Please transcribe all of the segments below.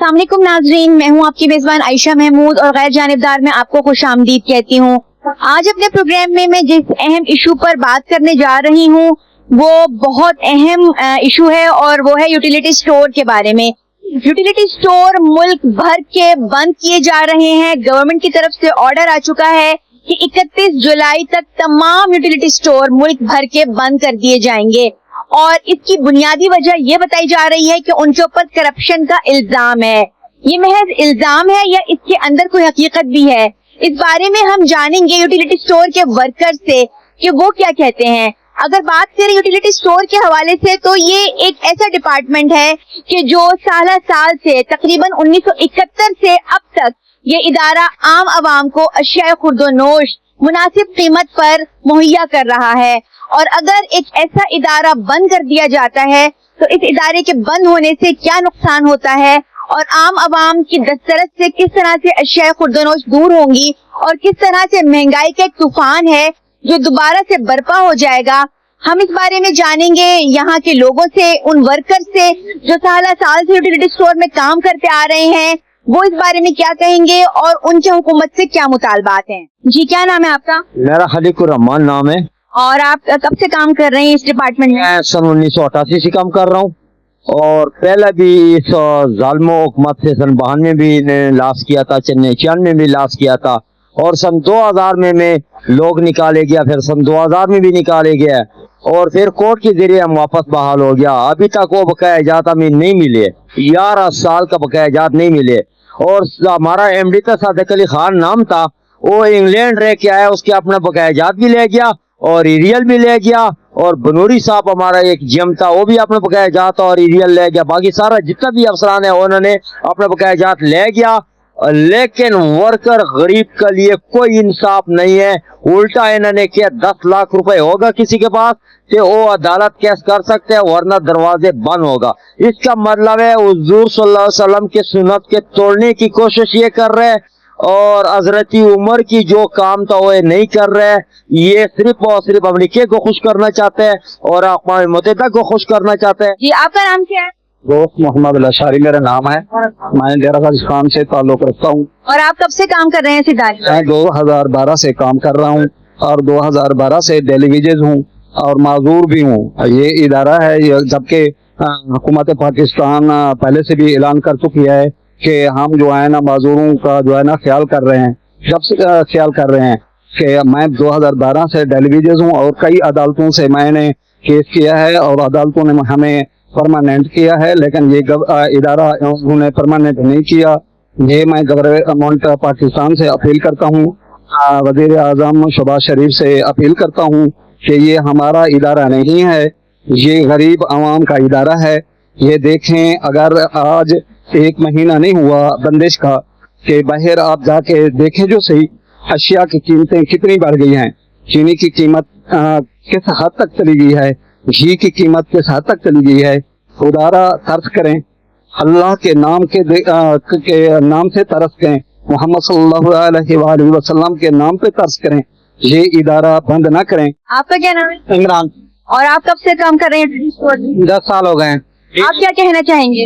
अस्सलाम वालेकुम नाज़रीन, मैं हूँ आपकी मेज़बान आयशा महमूद और गैर जानिबदार में आपको खुशामदीद कहती हूँ। आज अपने प्रोग्राम में मैं जिस अहम इशू पर बात करने जा रही हूँ वो बहुत अहम इशू है और वो है यूटिलिटी स्टोर के बारे में। यूटिलिटी स्टोर मुल्क भर के बंद किए जा रहे हैं। गवर्नमेंट की तरफ से ऑर्डर आ चुका है कि 31 जुलाई तक तमाम यूटिलिटी स्टोर मुल्क भर के बंद कर दिए जाएंगे और इसकी बुनियादी वजह ये बताई जा रही है कि उनके ऊपर करप्शन का इल्जाम है। ये महज इल्जाम है या इसके अंदर कोई हकीकत भी है, इस बारे में हम जानेंगे यूटिलिटी स्टोर के वर्कर से कि वो क्या कहते हैं। अगर बात करें यूटिलिटी स्टोर के हवाले से तो ये एक ऐसा डिपार्टमेंट है कि जो साल से तकरीबन 1971 से अब तक ये इदारा आम आवाम को अशिया खुर्दोनोश मुनासिब कीमत पर मुहैया कर रहा है। और अगर एक ऐसा इदारा बंद कर दिया जाता है तो इस इदारे के बंद होने से क्या नुकसान होता है और आम आवाम की दस्तरस से किस तरह से अशिया खुर्दोनोश दूर होंगी और किस तरह से महंगाई का एक तूफान है जो दोबारा से बर्पा हो जाएगा, हम इस बारे में जानेंगे यहाँ के लोगों से, उन वर्कर से जो साल से यूटिलिटी स्टोर में काम करते आ रहे हैं, वो इस बारे में क्या कहेंगे और उनके हुकूमत से क्या मुतालबात हैं। जी, क्या नाम है आपका? मेरा खलीकुर रहमान नाम है। और आप कब से काम कर रहे हैं इस डिपार्टमेंट में? मैं सन 1988 से काम कर रहा हूँ और पहले भी इस जालिमो हुकूमत से सन 92 में भी लाश किया था, 96 में भी लाश किया था और सन 2000 में लोग निकाले गया, फिर सन 2000 में भी निकाले गया और फिर कोर्ट के जरिए हम वापस बहाल हो गया। अभी तक वो बकाया जात हमें नहीं मिले, 11 साल का बकाया जात नहीं मिले। और हमारा एमडी था सादिक अली खान नाम था, वो इंग्लैंड रह के आया, उसके अपना बकाया जात भी ले गया और एरियल भी ले गया और बनूरी साहब हमारा एक जीएम था वो भी अपना बकाया जात और एरियल ले गया। बाकी सारा जितना भी अफसरान है उन्होंने अपना बकाया जात ले गया, लेकिन वर्कर गरीब के लिए कोई इंसाफ नहीं है। उल्टा इन्होंने किया 10 लाख रुपए होगा किसी के पास तो वो अदालत केस कर सकते हैं वरना दरवाजे बंद होगा। इसका मतलब है हुजूर सल्लल्लाहु अलैहि वसल्लम के सुन्नत के तोड़ने की कोशिश ये कर रहे हैं और हजरती उमर की जो काम था वो नहीं कर रहे हैं। ये सिर्फ और सिर्फ अमेरिका को खुश करना चाहते हैं और अक़वाम मुत्तहिदा को खुश करना चाहते हैं। जी, आपका नाम क्या है? दोस्त मोहम्मद अल-अशआरी मेरा नाम है। मैं डेरा गाजी खान से ताल्लुक रखता हूँ। और आप कब से काम कर रहे हैं इस इदारे में? मैं 2012 से काम कर रहा हूँ और 2012 से डेलीगेट हूँ और माजूर भी हूँ। ये इदारा है, जबकि हुकूमत पाकिस्तान पहले से भी ऐलान कर चुकी है कि हम जो है ना माजूरों का जो है ना ख्याल कर रहे हैं। जब से ख्याल कर रहे हैं कि मैं 2012 से डेलीगेट हूँ और कई अदालतों से मैंने केस किया है और अदालतों ने हमें परमानेंट किया है, लेकिन ये इदारा उन्होंने परमानेंट नहीं किया। ये मैं गवर्नमेंट पाकिस्तान से अपील करता हूँ, वजीर आजम शहबाज शरीफ से अपील करता हूँ कि ये हमारा इदारा नहीं है, ये गरीब आवाम का इदारा है। ये देखें, अगर आज 1 महीना नहीं हुआ बंदिश का कि बाहर आप जाके देखें जो सही अशिया की कीमतें कितनी बढ़ गई हैं। चीनी की कीमत किस हद तक चली गई है, घी की कीमत किस हद तक चली गई है। खुदारा तरस करें, अल्लाह के नाम के नाम से तरस करें, मोहम्मद सल्लल्लाहु अलैहि वसल्लम के नाम पे तरस करें, ये इदारा बंद ना करें। आपका क्या नाम है? इमरान। और आप कब से काम कर रहे हैं? 10 साल हो गए। आप क्या कहना चाहेंगे?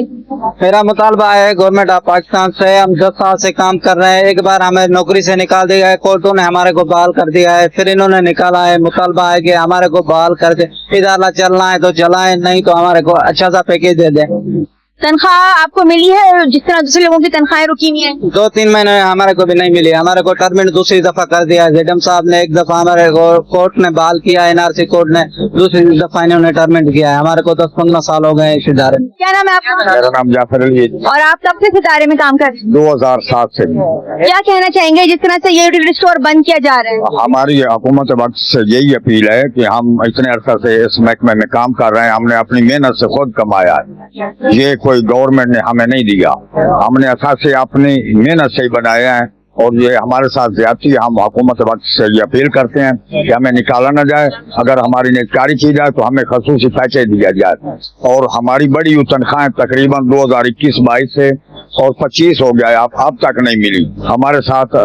मेरा मुतालबा है गवर्नमेंट ऑफ पाकिस्तान से, हम 10 साल से काम कर रहे हैं। एक बार हमें नौकरी से निकाल दिया है, कोर्टों ने हमारे को बहाल कर दिया है, फिर इन्होंने निकाला है। मुतालबा है कि हमारे को बहाल कर दे, इदारा चलना है तो चलाएं, नहीं तो हमारे को अच्छा सा पैकेज दे दें। तनख्वाह आपको मिली है जिस तरह दूसरे लोगों की तनख्वाहें रुकी हुई हैं? 2-3 महीने हमारे को भी नहीं मिली। हमारे को टर्मिनेट दूसरी दफा कर दिया है। जेडम साहब ने एक दफा हमारे को कोर्ट ने बहाल किया, एनआरसी कोर्ट ने दूसरी दफा इन्होंने टर्मिनेट किया है। हमारे को 10-15 साल हो गए इस इदारे में। क्या नाम है आपका? मेरा नाम जाफर अली है। और आप कब से इस इदारे में काम कर रहे हैं? 2007 से। क्या कहना चाहेंगे जिस तरह से ये यूटिलिटी स्टोर बंद किया जा रहा है? हमारी हुकूमत वक्त से यही अपील है कि हम इतने अरसा से इस महकमे में काम कर रहे हैं, हमने अपनी मेहनत से खुद कमाया है, ये कोई गवर्नमेंट ने हमें नहीं दिया, हमने असासे अपनी मेहनत से ही बनाया है और ये हमारे साथ ज्यादती है। हम हुकूमत वक्त से ये अपील करते हैं कि हमें निकाला न जाए, अगर हमारी निकारी की जाए तो हमें खसूसी पैकेज दिया जाए। और हमारी बड़ी तनख्वाहें तकरीबन 2021-22 से और 25 हो गया, अब तक नहीं मिली। हमारे साथ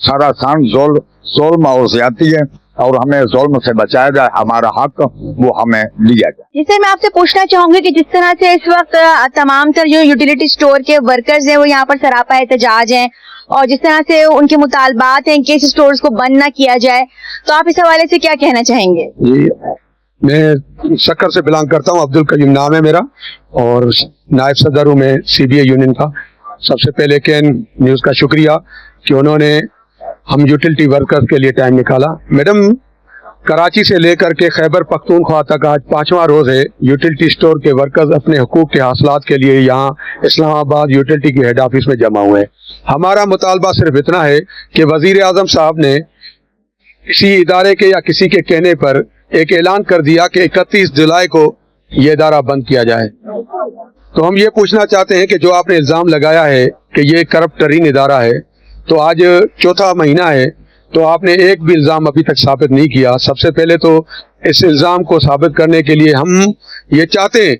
सारा जुल्म और ज्यादती है। और हमें जुल्म से बचाया जाए, हमारा हक वो हमें लिया जाए। जी सर, मैं आपसे पूछना चाहूंगी कि जिस तरह से इस वक्त तमाम तर जो यूटिलिटी स्टोर के वर्कर्स हैं वो यहाँ पर सरापा एहतजाज हैं और जिस तरह से उनके मुतालबात हैं कि इस स्टोर्स को बंद ना किया जाए, तो आप इस हवाले से क्या कहना चाहेंगे? जी, मैं शक्कर से बिलोंग करता हूँ, अब्दुल कयूम नाम है मेरा और नायब सदर हूँ मैं CBA यूनियन का। सबसे पहले कैन न्यूज़ का शुक्रिया कि उन्होंने हम यूटिलिटी वर्कर्स के लिए टाइम निकाला। मैडम, कराची से लेकर के खैबर पख्तूनख्वा तक आज 5वां रोज है यूटिलिटी स्टोर के वर्कर्स अपने हुकूक के हासिलात के लिए यहाँ इस्लामाबाद यूटिलिटी की हेड ऑफिस में जमा हुए हैं। हमारा मुतालबा सिर्फ इतना है कि वजीर आजम साहब ने किसी इदारे के या किसी के कहने पर एक ऐलान कर दिया कि 31 जुलाई को ये इदारा बंद किया जाए। तो हम ये पूछना चाहते हैं कि जो आपने इल्ज़ाम लगाया है कि ये करप्ट तरीन इदारा है, तो आज 4था महीना है तो आपने एक भी इल्ज़ाम अभी तक साबित नहीं किया। सबसे पहले तो इस इल्ज़ाम को साबित करने के लिए हम ये चाहते हैं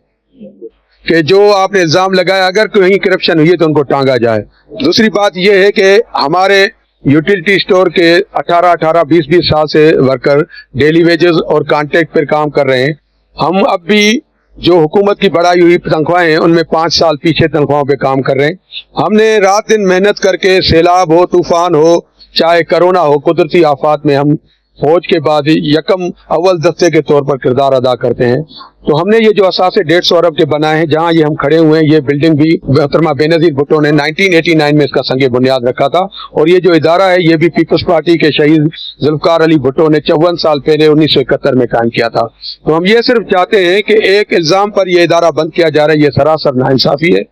कि जो आपने इल्ज़ाम लगाया अगर कहीं करप्शन हुई है तो उनको टांगा जाए। दूसरी बात यह है कि हमारे यूटिलिटी स्टोर के 18, 20 साल से वर्कर डेली वेजेस और कॉन्ट्रैक्ट पर काम कर रहे हैं। हम अब भी जो हुकूमत की बढ़ाई हुई तनख्वाहें हैं उनमें 5 साल पीछे तनख्वाहों पे काम कर रहे हैं। हमने रात दिन मेहनत करके, सैलाब हो, तूफान हो, चाहे कोरोना हो, कुदरती आफात में हम फौज के बाद यकम अव्वल दस्ते के तौर पर किरदार अदा करते हैं। तो हमने ये जो असासे 150 अरब के बनाए हैं, जहाँ ये हम खड़े हुए हैं, ये बिल्डिंग भी मोहतरमा बेनजीर भुट्टो ने 1989 में इसका संगे बुनियाद रखा था और ये जो इदारा है ये भी पीपल्स पार्टी के शहीद जुल्फकार अली भुट्टो ने 54 साल पहले 1971 में कायम किया था। तो हम ये सिर्फ चाहते हैं कि एक इल्जाम पर यह इदारा बंद किया जा रहा है, ये सरासर नाइंसाफी है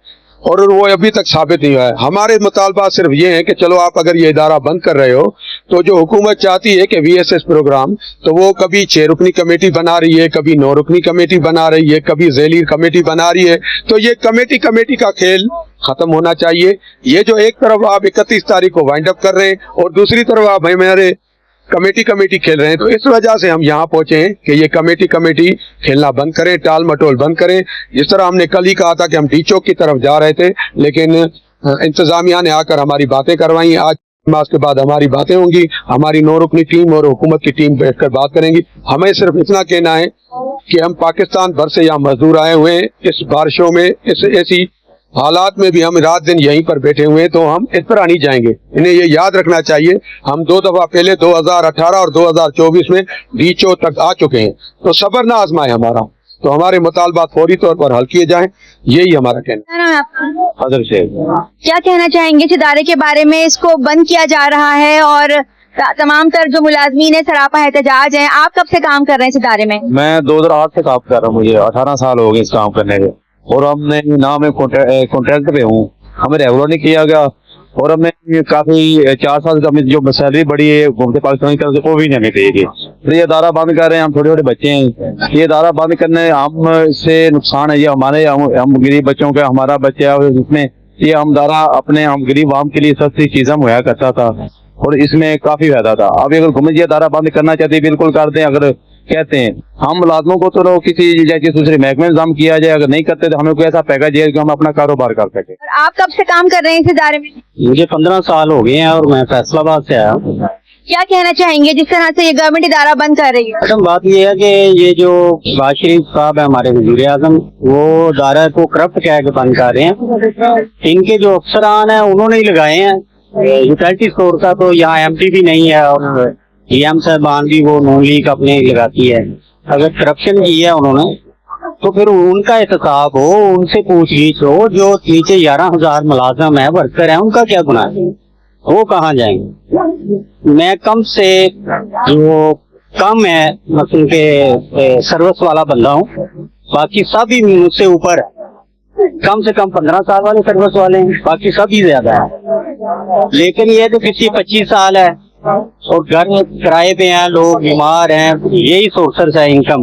और वो अभी तक साबित नहीं हुआ है। हमारे मुतालबा सिर्फ ये है कि चलो आप अगर ये इदारा बंद कर रहे हो तो जो हुकूमत चाहती है कि VSS प्रोग्राम, तो वो कभी 6 रुकनी कमेटी बना रही है, कभी 9 रुकनी कमेटी बना रही है, कभी ज़ेली कमेटी बना रही है। तो ये कमेटी का खेल खत्म होना चाहिए। ये जो एक तरफ आप 31 तारीख को वाइंड अप कर रहे हैं और दूसरी तरफ आप हमारे कमेटी खेल रहे हैं, तो इस वजह से हम यहाँ पहुंचे हैं कि ये कमेटी खेलना बंद करें, टाल मटोल बंद करें। जिस तरह हमने कल ही कहा था कि हम डी चौक की तरफ जा रहे थे, लेकिन इंतजामिया ने आकर हमारी बातें करवाई। आज मास के बाद हमारी बातें होंगी, हमारी 9 रुकनी टीम और हुकूमत की टीम बैठकर बात करेंगी। हमें सिर्फ इतना कहना है कि हम पाकिस्तान भर से यहाँ मजदूर आए हुए हैं, इस बारिशों में, इस ऐसी हालात में भी हम रात दिन यहीं पर बैठे हुए हैं, तो हम इस तरह नहीं जाएंगे। इन्हें ये याद रखना चाहिए, हम 2 दफा पहले 2018 और 2024 में डीचो तक आ चुके हैं, तो सब्र ना आजमाए हमारा, तो हमारे मुतालबात फौरी तौर पर हल किए जाएं, यही हमारा कहना है। हजर शेख, क्या कहना चाहेंगे इस इदारे के बारे में? इसको बंद किया जा रहा है और तमाम तर जो मुलाजमीन है सरापा एहतजाज हैं। आप कब से काम कर रहे हैं इस इदारे में? मैं 2008 से काम कर रहा हूँ, मुझे 18 साल हो गए इस काम करने के और हमने ना मैं कॉन्ट्रैक्ट पे हूँ, हमें रेगुलर नहीं किया गया और हमें काफी 4 साल से जो सैलरी बढ़ी है घूमते पाकिस्तानी तरफ से वो भी नहीं हमें देगी। तो ये इदारा बंद कर रहे हैं, हम छोटे छोटे बच्चे हैं, ये इदारा बंद करने हम से नुकसान है ये हमारे, हम गरीब बच्चों का हमारा बच्चा है, जिसमें ये हम इदारा अपने हम गरीब आम के लिए सस्ती चीजें मुहैया करता था और इसमें काफी फायदा था। अब अगर हुकूमत ये इदारा बंद करना चाहती है बिल्कुल कर दें। अगर कहते हैं हम मुलाजमों को तो किसी जैसे दूसरे महकमे में काम किया जाए, अगर नहीं करते तो हमें कोई ऐसा पैकेज है कि हम अपना कारोबार कर सके। और आप कब से काम कर रहे हैं इस इदारे में? मुझे 15 साल हो गए हैं और मैं फैसलाबाद से आया हूँ। क्या कहना चाहेंगे जिस तरह से ये गवर्नमेंट इदारा बंद कर रही है? मैडम, बात ये है कि ये जो शहबाज शरीफ साहब है हमारे वज़ीर आज़म, वो इदारा को करप्ट कह के बंद कर रहे हैं। इनके जो अफसरान हैं उन्होंने ही लगाए हैं। यूटिलिटी स्टोर का तो यहाँ MD भी नहीं है और GM साहबान भी वो नॉन लीग अपने लगाती है। अगर करप्शन की है उन्होंने तो फिर उनका एहतसाब हो, उनसे पूछगीछ हो। जो नीचे 11,000 मुलाजम है, वर्कर है, उनका क्या गुनाह है? वो कहाँ जाएंगे? मैं कम से जो कम है मतलब के सर्विस वाला बंदा हूँ, बाकी सभी मुझसे ऊपर है। कम से कम 15 साल वाले सर्विस वाले हैं, बाकी सभी ज्यादा है। लेकिन ये तो किसी 25 साल है और घर किराए पे हैं, लोग बीमार हैं, यही सोर्सेस है इनकम।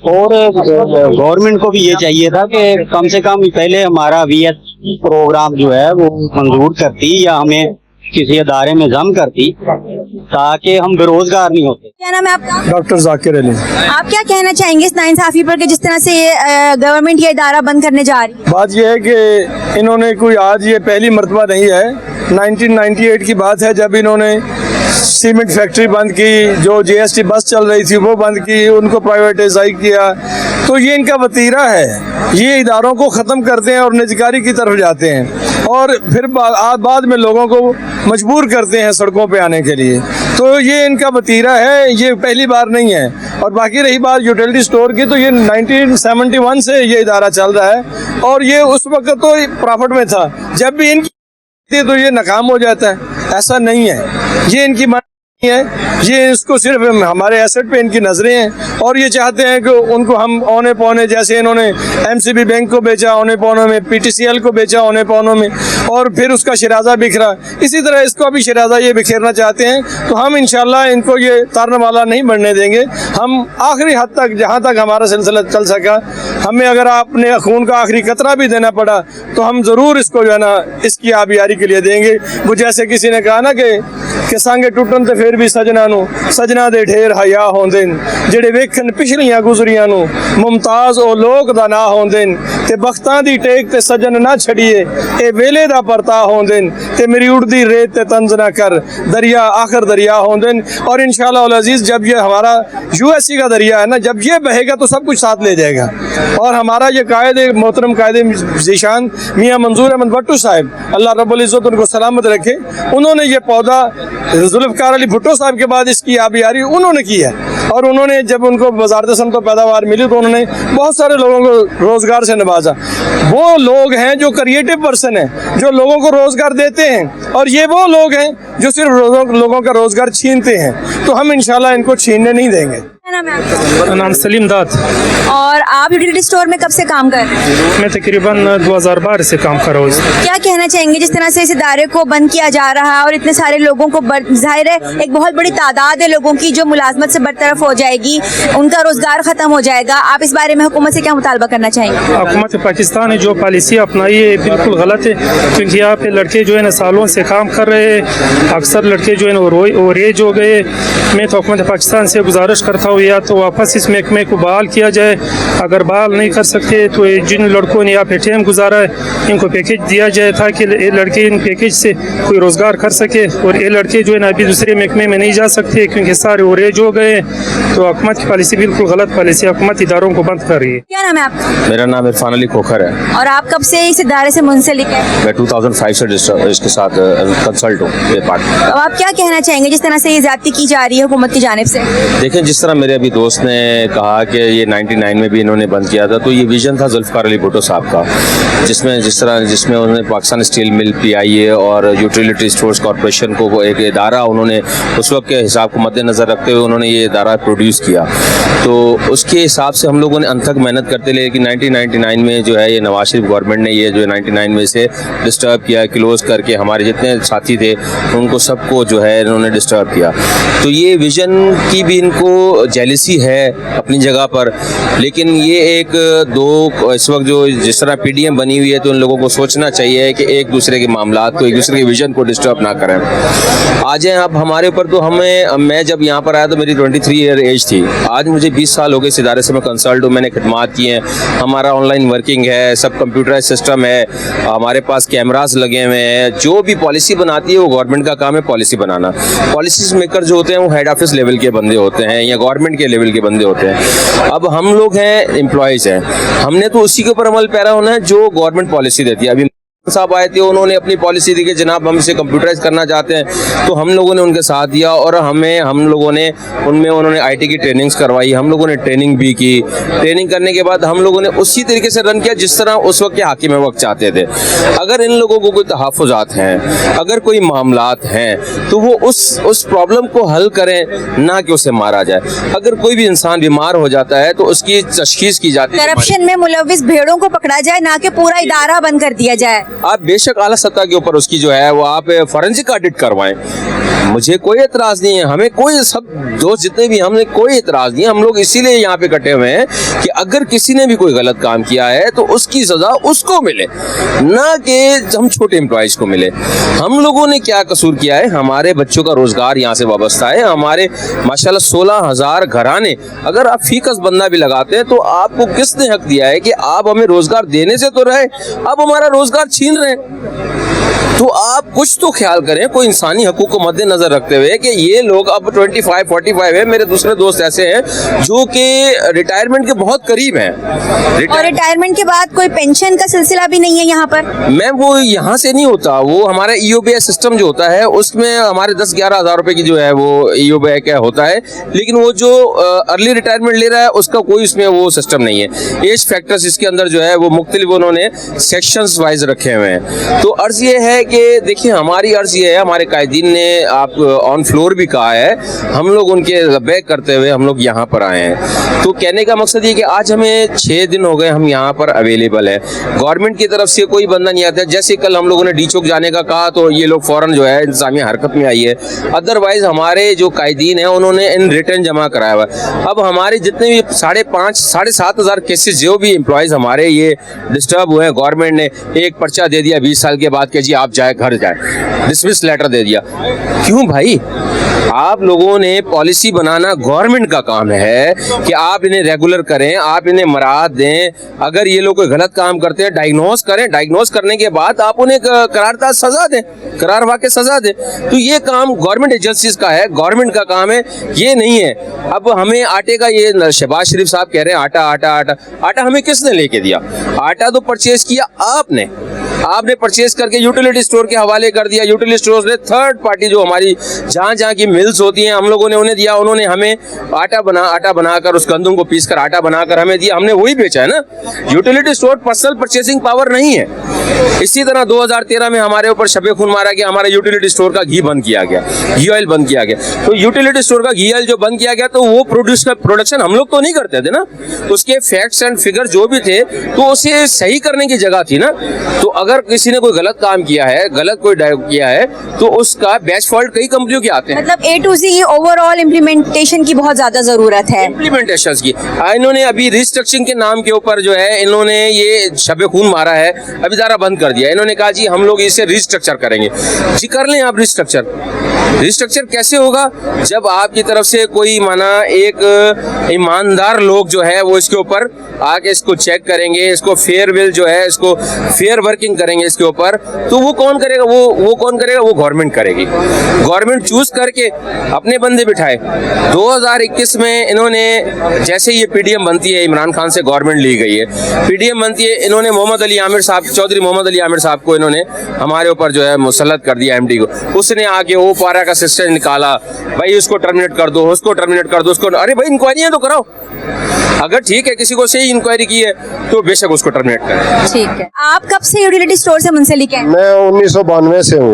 और गवर्नमेंट को भी ये चाहिए था कि कम से कम पहले हमारा VS प्रोग्राम जो है वो मंजूर करती या हमें किसी अदारे में जम करती ताकि हम बेरोजगार नहीं होते। क्या नाम है आपका? डॉक्टर जाकिर अली। आप क्या कहना चाहेंगे इस नाइंसाफी पर कि जिस तरह से गवर्नमेंट ये इदारा बंद करने जा रही है? बात यह है कि इन्होंने कोई आज ये पहली मर्तबा नहीं है, 1998 की बात है जब इन्होंने सीमेंट फैक्ट्री बंद की, जो जीएसटी बस चल रही थी वो बंद की, उनको प्राइवेटाइज किया। तो ये इनका वतीरा है, ये इदारों को ख़त्म करते हैं और निजकारी की तरफ जाते हैं और फिर बाद में लोगों को मजबूर करते हैं सड़कों पे आने के लिए। तो ये इनका वतीरा है, ये पहली बार नहीं है। और बाकी रही बात यूटिलिटी स्टोर की, तो ये 1971 से ये इदारा चल रहा है और ये उस वक्त तो प्रॉफिट में था। जब भी इनकी तो ये नाकाम हो जाता है, ऐसा नहीं है। ये इनकी है, ये इसको सिर्फ हमारे एसेट पे इनकी नजरें हैं और ये चाहते हैं कि उनको हम औने पौने, जैसे इन्होंने एमसीबी बैंक को बेचा औने पौनों में, पीटीसीएल को बेचा औने पौनों में और फिर उसका शिराजा बिखरा, इसी तरह इसको भी शिराजा ये बिखेरना चाहते हैं। तो हम इंशाल्लाह इनको ये तारने वाला नहीं बनने देंगे। हम आखिरी हद तक, जहाँ तक हमारा सिलसिला चल सका, हमें अगर अपने खून का आखिरी कतरा भी देना पड़ा तो हम ज़रूर इसको जो है ना इसकी आबियारी के लिए देंगे। वो जैसे किसी ने कहा ना कि संगे टुटन तो फिर भी सजना नू सजना दे ढेर हया होंदे जेड़े वेखन पिछलियां गुजरियां नू मुमताज ओ लोक दा ना होंदे ते बख्तां दी टेक ते सजन ना छड़िए ए वेले दा परता होंदे ते मेरी उड़दी रेत ते तंज ना कर दरिया आखिर दरिया होंदे। और इंशाल्लाह अल अजीज जब ये हमारा यूएससी का दरिया है ना, जब ये बहेगा तो सब कुछ साथ ले जाएगा। और हमारा ये कायदे मोहतरम कायदे ज़ीशान मियाँ मंजूर अहमद भट्टू साहब, अल्लाह रब्बुल इज़्ज़त उनको सलामत रखे, उन्होंने ये पौधा जुल्फ़िकार अली भुट्टो साहब के बाद इसकी आबियारी उन्होंने की है। और उन्होंने जब उनको वज़ारत सनअत व पैदावार मिली तो उन्होंने बहुत सारे लोगों को रोज़गार से नवाजा। वो लोग हैं जो क्रिएटिव पर्सन हैं, जो लोगों को रोज़गार देते हैं, और ये वो लोग हैं जो सिर्फ लोगों का रोज़गार छीनते हैं। तो हम इंशाल्लाह इनको छीनने नहीं देंगे। क्या नाम है आपका? नाम सलीम दाद। और आप यूटिलिटी स्टोर में कब से काम कर रहे हैं? मैं तकरीबन 2012 से काम कर रहा हूँ। क्या कहना चाहेंगे जिस तरह से इस इदारे को बंद किया जा रहा है और इतने सारे लोगों को, जाहिर है एक बहुत बड़ी तादाद है लोगों की जो मुलाजमत से बरतरफ हो जाएगी, उनका रोजगार खत्म हो जाएगा। आप इस बारे में हुकूमत से क्या मुतालबा करना चाहेंगे? हुकूमत पाकिस्तान ने जो पॉलिसी अपनाई है बिल्कुल गलत है, क्योंकि यहाँ पे लड़के जो है ना सालों से काम कर रहे हैं, अक्सर लड़के जो है ना वो रेज हो गए। मैं तो हुकूमत पाकिस्तान से गुजारिश करता हूँ या तो वापस इस महकमे को बहाल किया जाए, अगर बहाल नहीं कर सकते तो जिन लड़कों ने यहाँ पे टाइम गुजारा है इनको पैकेज दिया जाए ताकि ये लड़के इन पैकेज से कोई रोज़गार कर सके। और ये लड़के जो है ना अभी दूसरे महकमे में नहीं जा सकते क्योंकि सारे वो रेज हो गए। तो हुकूमत की पॉलिसी बिल्कुल गलत पॉलिसी, हुकूमत इदारों को बंद कर रही है। क्या नाम है आपका? मेरा नाम इरफान अली खोखर है। और आप कब से इस इदारे से मुंसलिक हैं? मैं 2005 से इसके साथ कंसल्ट हूँ। तो आप क्या कहना चाहेंगे जिस तरह से ये ज्यादती की जा रही है हुकूमत की जानिब से? देखें, जिस तरह मेरे अभी दोस्त ने कहा कि ये 99 में भी इन्होंने बंद किया था, तो ये विजन था जुल्फ़िकार अली भुट्टो साहब का, जिसमें उन्होंने पाकिस्तान स्टील मिल पीआईए और यूटिलिटी स्टोर्स कॉरपोरेशन को एक इदारा उन्होंने उस वक्त के हिसाब को मद्देनज़र रखते हुए उन्होंने ये इदारा प्रोड्यूस किया। तो उसके हिसाब से हम लोगों ने अंत तक मेहनत करते रहे कि 1999 में जो है ये नवाज शरीफ गवर्नमेंट ने ये जो 99 में से डिस्टर्ब किया, क्लोज़ करके हमारे जितने साथी थे उनको सबको जो है इन्होंने डिस्टर्ब किया। तो ये विजन की भी इनको जेलसी है अपनी जगह पर, लेकिन ये एक दो इस वक्त जो जिस तरह पीडीएम बनी हुई है तो उन लोगों को सोचना चाहिए कि एक दूसरे के मामलात को, एक दूसरे के विजन को डिस्टर्ब ना करें। आ जाएं अब हमारे ऊपर। तो मैं जब यहाँ पर आया तो मेरी 23 ईयर एज थी। आज मुझे 20 साल हो गए इस इदारे से मैं कंसल्ट हूँ, मैंने खिदमात की हैं। हमारा ऑनलाइन वर्किंग है, सब कंप्यूटराइज सिस्टम है, हमारे पास कैमरास लगे हुए हैं। जो भी पॉलिसी बनाती है वो गवर्नमेंट का काम है पॉलिसी बनाना। पॉलिसीज मेकर जो होते हैं वो हेड ऑफिस लेवल के बंदे होते हैं या गवर्नमेंट के लेवल के बंदे होते हैं। अब हम लोग हैं एम्प्लॉयज़ हैं, हमने तो उसी के ऊपर अमल पैरा होना है जो गवर्नमेंट पॉलिसी देती है। अभी साहब आए थे, उन्होंने अपनी पॉलिसी दी कि जनाब हम इसे कंप्यूटराइज करना चाहते हैं, तो हम लोगों ने उनके साथ दिया और हम लोगों ने उनमें उन्होंने आईटी की ट्रेनिंग्स करवाई, हम लोगों ने ट्रेनिंग भी की। ट्रेनिंग करने के बाद हम लोगों ने उसी तरीके से रन किया जिस तरह उस वक्त के हाकिम वक्त चाहते थे। अगर इन लोगों को कोई तहफ़्फ़ुज़ात हैं, अगर कोई मामलात हैं तो वो उस प्रॉब्लम को हल करें, ना कि उसे मारा जाए। अगर कोई भी इंसान बीमार हो जाता है तो उसकी तशख़ीस की जाती है। करप्शन में मुलव्विस भेड़ों को पकड़ा जाए, ना कि पूरा इदारा बंद कर दिया जाए। आप बेशक आला सतह के ऊपर उसकी जो है वो आप फॉरेंसिक ऑडिट करवाएं, मुझे कोई एतराज़ नहीं है। हमें कोई, सब दोस्त जितने भी, हमने कोई एतराज़ नहीं है। हम लोग इसीलिए यहाँ पे इकट्ठे हुए हैं कि अगर किसी ने भी कोई गलत काम किया है तो उसकी सज़ा उसको मिले, ना कि हम छोटे एम्प्लॉइज़ को मिले। हम लोगों ने क्या कसूर किया है? हमारे बच्चों का रोज़गार यहाँ से वाबस्ता है। हमारे माशाल्लाह 16,000 घराने, अगर आप फीकस बंदा भी लगाते हैं तो आपको किसने हक दिया है कि आप हमें रोज़गार देने से तो रहे, अब हमारा रोज़गार छीन रहे हैं। तो आप कुछ तो ख्याल करें, कोई इंसानी हकूक को मद्देनजर रखते हुए कि ये लोग अब 25-45 है। मेरे दूसरे दोस्त ऐसे हैं जो कि रिटायरमेंट के बहुत करीब हैं। और रिटायरमेंट के बाद कोई पेंशन का सिलसिला भी नहीं है यहाँ पर? मैम वो यहाँ से नहीं होता, वो हमारा EOBI सिस्टम जो होता है उसमें हमारे 10-11 हज़ार रुपए की जो है वो EOBI का होता है, लेकिन वो जो अर्ली रिटायरमेंट ले रहा है उसका कोई उसमें वो सिस्टम नहीं है। एज फैक्टर्स इसके अंदर जो है वो मुख्तलिफ उन्होंने सेक्शंस वाइज रखे हुए हैं। तो अर्ज ये है कि देखिए, हमारी अर्ज ये है, हमारे कायदीन ने आप ऑन फ्लोर भी कहा है, हम लोग उनके लब्बैक करते हुए हम लोग यहाँ पर आए हैं। तो कहने का मकसद ये कि आज हमें 6 दिन हो गए हम यहाँ पर अवेलेबल है, गवर्नमेंट की तरफ से कोई बंदा नहीं आता। जैसे कल हम लोगों ने डी चौक जाने का कहा तो ये लोग फौरन जो है इंतजामिया हरकत में आई है। अदरवाइज हमारे जो कायदीन है उन्होंने इन रिटर्न जमा कराया हुआ है। अब हमारे जितने भी 5,500-7,500 केसेस जो भी एम्प्लॉयज़ हमारे ये डिस्टर्ब हुए हैं, गवर्नमेंट ने एक पर्चा दे दिया 20 साल के बाद कि जी आप जाए घर जाए, डिसमिस लेटर दे दिया। क्यों भाई? आप लोगों ने पॉलिसी बनाना गवर्नमेंट का काम है कि आप इन्हें रेगुलर करें, आप इन्हें मराहत दें। अगर ये लोग कोई गलत काम करते हैं डायग्नोज करें, डायग्नोज करने के बाद आप उन्हें करारदाद सजा दें, करार वाक़ई सजा दें। तो ये काम गवर्नमेंट एजेंसीज का है, गवर्नमेंट का काम है, ये नहीं है। अब हमें आटे का, ये शहबाज शरीफ साहब कह रहे हैं आटा आटा आटा, आटा हमें किसने लेके दिया? आटा तो परचेज किया आपने परचेज करके यूटिलिटी स्टोर के हवाले कर दिया। यूटिलिटी स्टोर ने थर्ड पार्टी जो हमारी जहाँ की मिल्स होती हैं हम लोगों ने उन्हें दिया, उन्होंने हमें आटा बनाकर उस गंदम को पीस कर आटा बनाकर हमें दिया, हमने वही बेचा है ना। Utility store personal purchasing power नहीं है। इसी तरह 2013 में हमारे ऊपर शबे खून मारा गया, हमारा यूटिलिटी स्टोर का घी बंद किया गया, घी ऑयल बंद किया गया। तो यूटिलिटी स्टोर का घी ऑयल जो बंद किया गया तो वो प्रोडक्शन हम लोग तो नहीं करते थे ना, उसके फैक्ट्स एंड फिगर जो भी थे तो उसे सही करने की जगह थी ना। तो अगर किसी ने कोई गलत काम किया है, गलत कोई किया है तो उसका बैच फॉल्ट कई कंपनियों के आते हैं। मतलब A to Z overall implementation की बहुत ज्यादा जरूरत है। इम्प्लीमेंटेशन की इन्होंने अभी रिस्ट्रक्चरिंग के नाम के ऊपर जो है इन्होंने ये शबे खून मारा है, अभी इदारा बंद कर दिया। इन्होंने कहा जी हम लोग इसे रिस्ट्रक्चर करेंगे। जी कर लें आप रिस्ट्रक्चर कैसे होगा जब आपकी तरफ से कोई माना एक ईमानदार लोग जो है वो इसके ऊपर आके इसको चेक करेंगे, इसको फेयर विल जो है इसको फेयर वर्किंग करेंगे इसके ऊपर, तो वो कौन करेगा? वो कौन करेगा? वो गवर्नमेंट करेगी। गवर्नमेंट चूज करके अपने बंदे बिठाए। 2021 में इन्होंने जैसे ये PDM बनती है, इमरान खान से गवर्नमेंट ली गई है, PDM बनती है, इन्होंने मोहम्मद अली आमिर साहब, चौधरी मोहम्मद अली आमिर साहब को इन्होंने हमारे ऊपर जो है मुसल्लत कर दिया, MD को। उसने आके वो पारा का सिस्टम निकाला, भाई उसको टर्मिनेट कर दो, उसको टर्मिनेट कर दो, उसको, अरे भाई इंक्वायरियां तो कराओ। अगर ठीक है किसी को सही इंक्वायरी की है तो बेशक उसको टर्मिनेट करें। ठीक है। आप कब से यूटिलिटी स्टोर से मुंसलिक हैं? मैं 1992 से हूँ।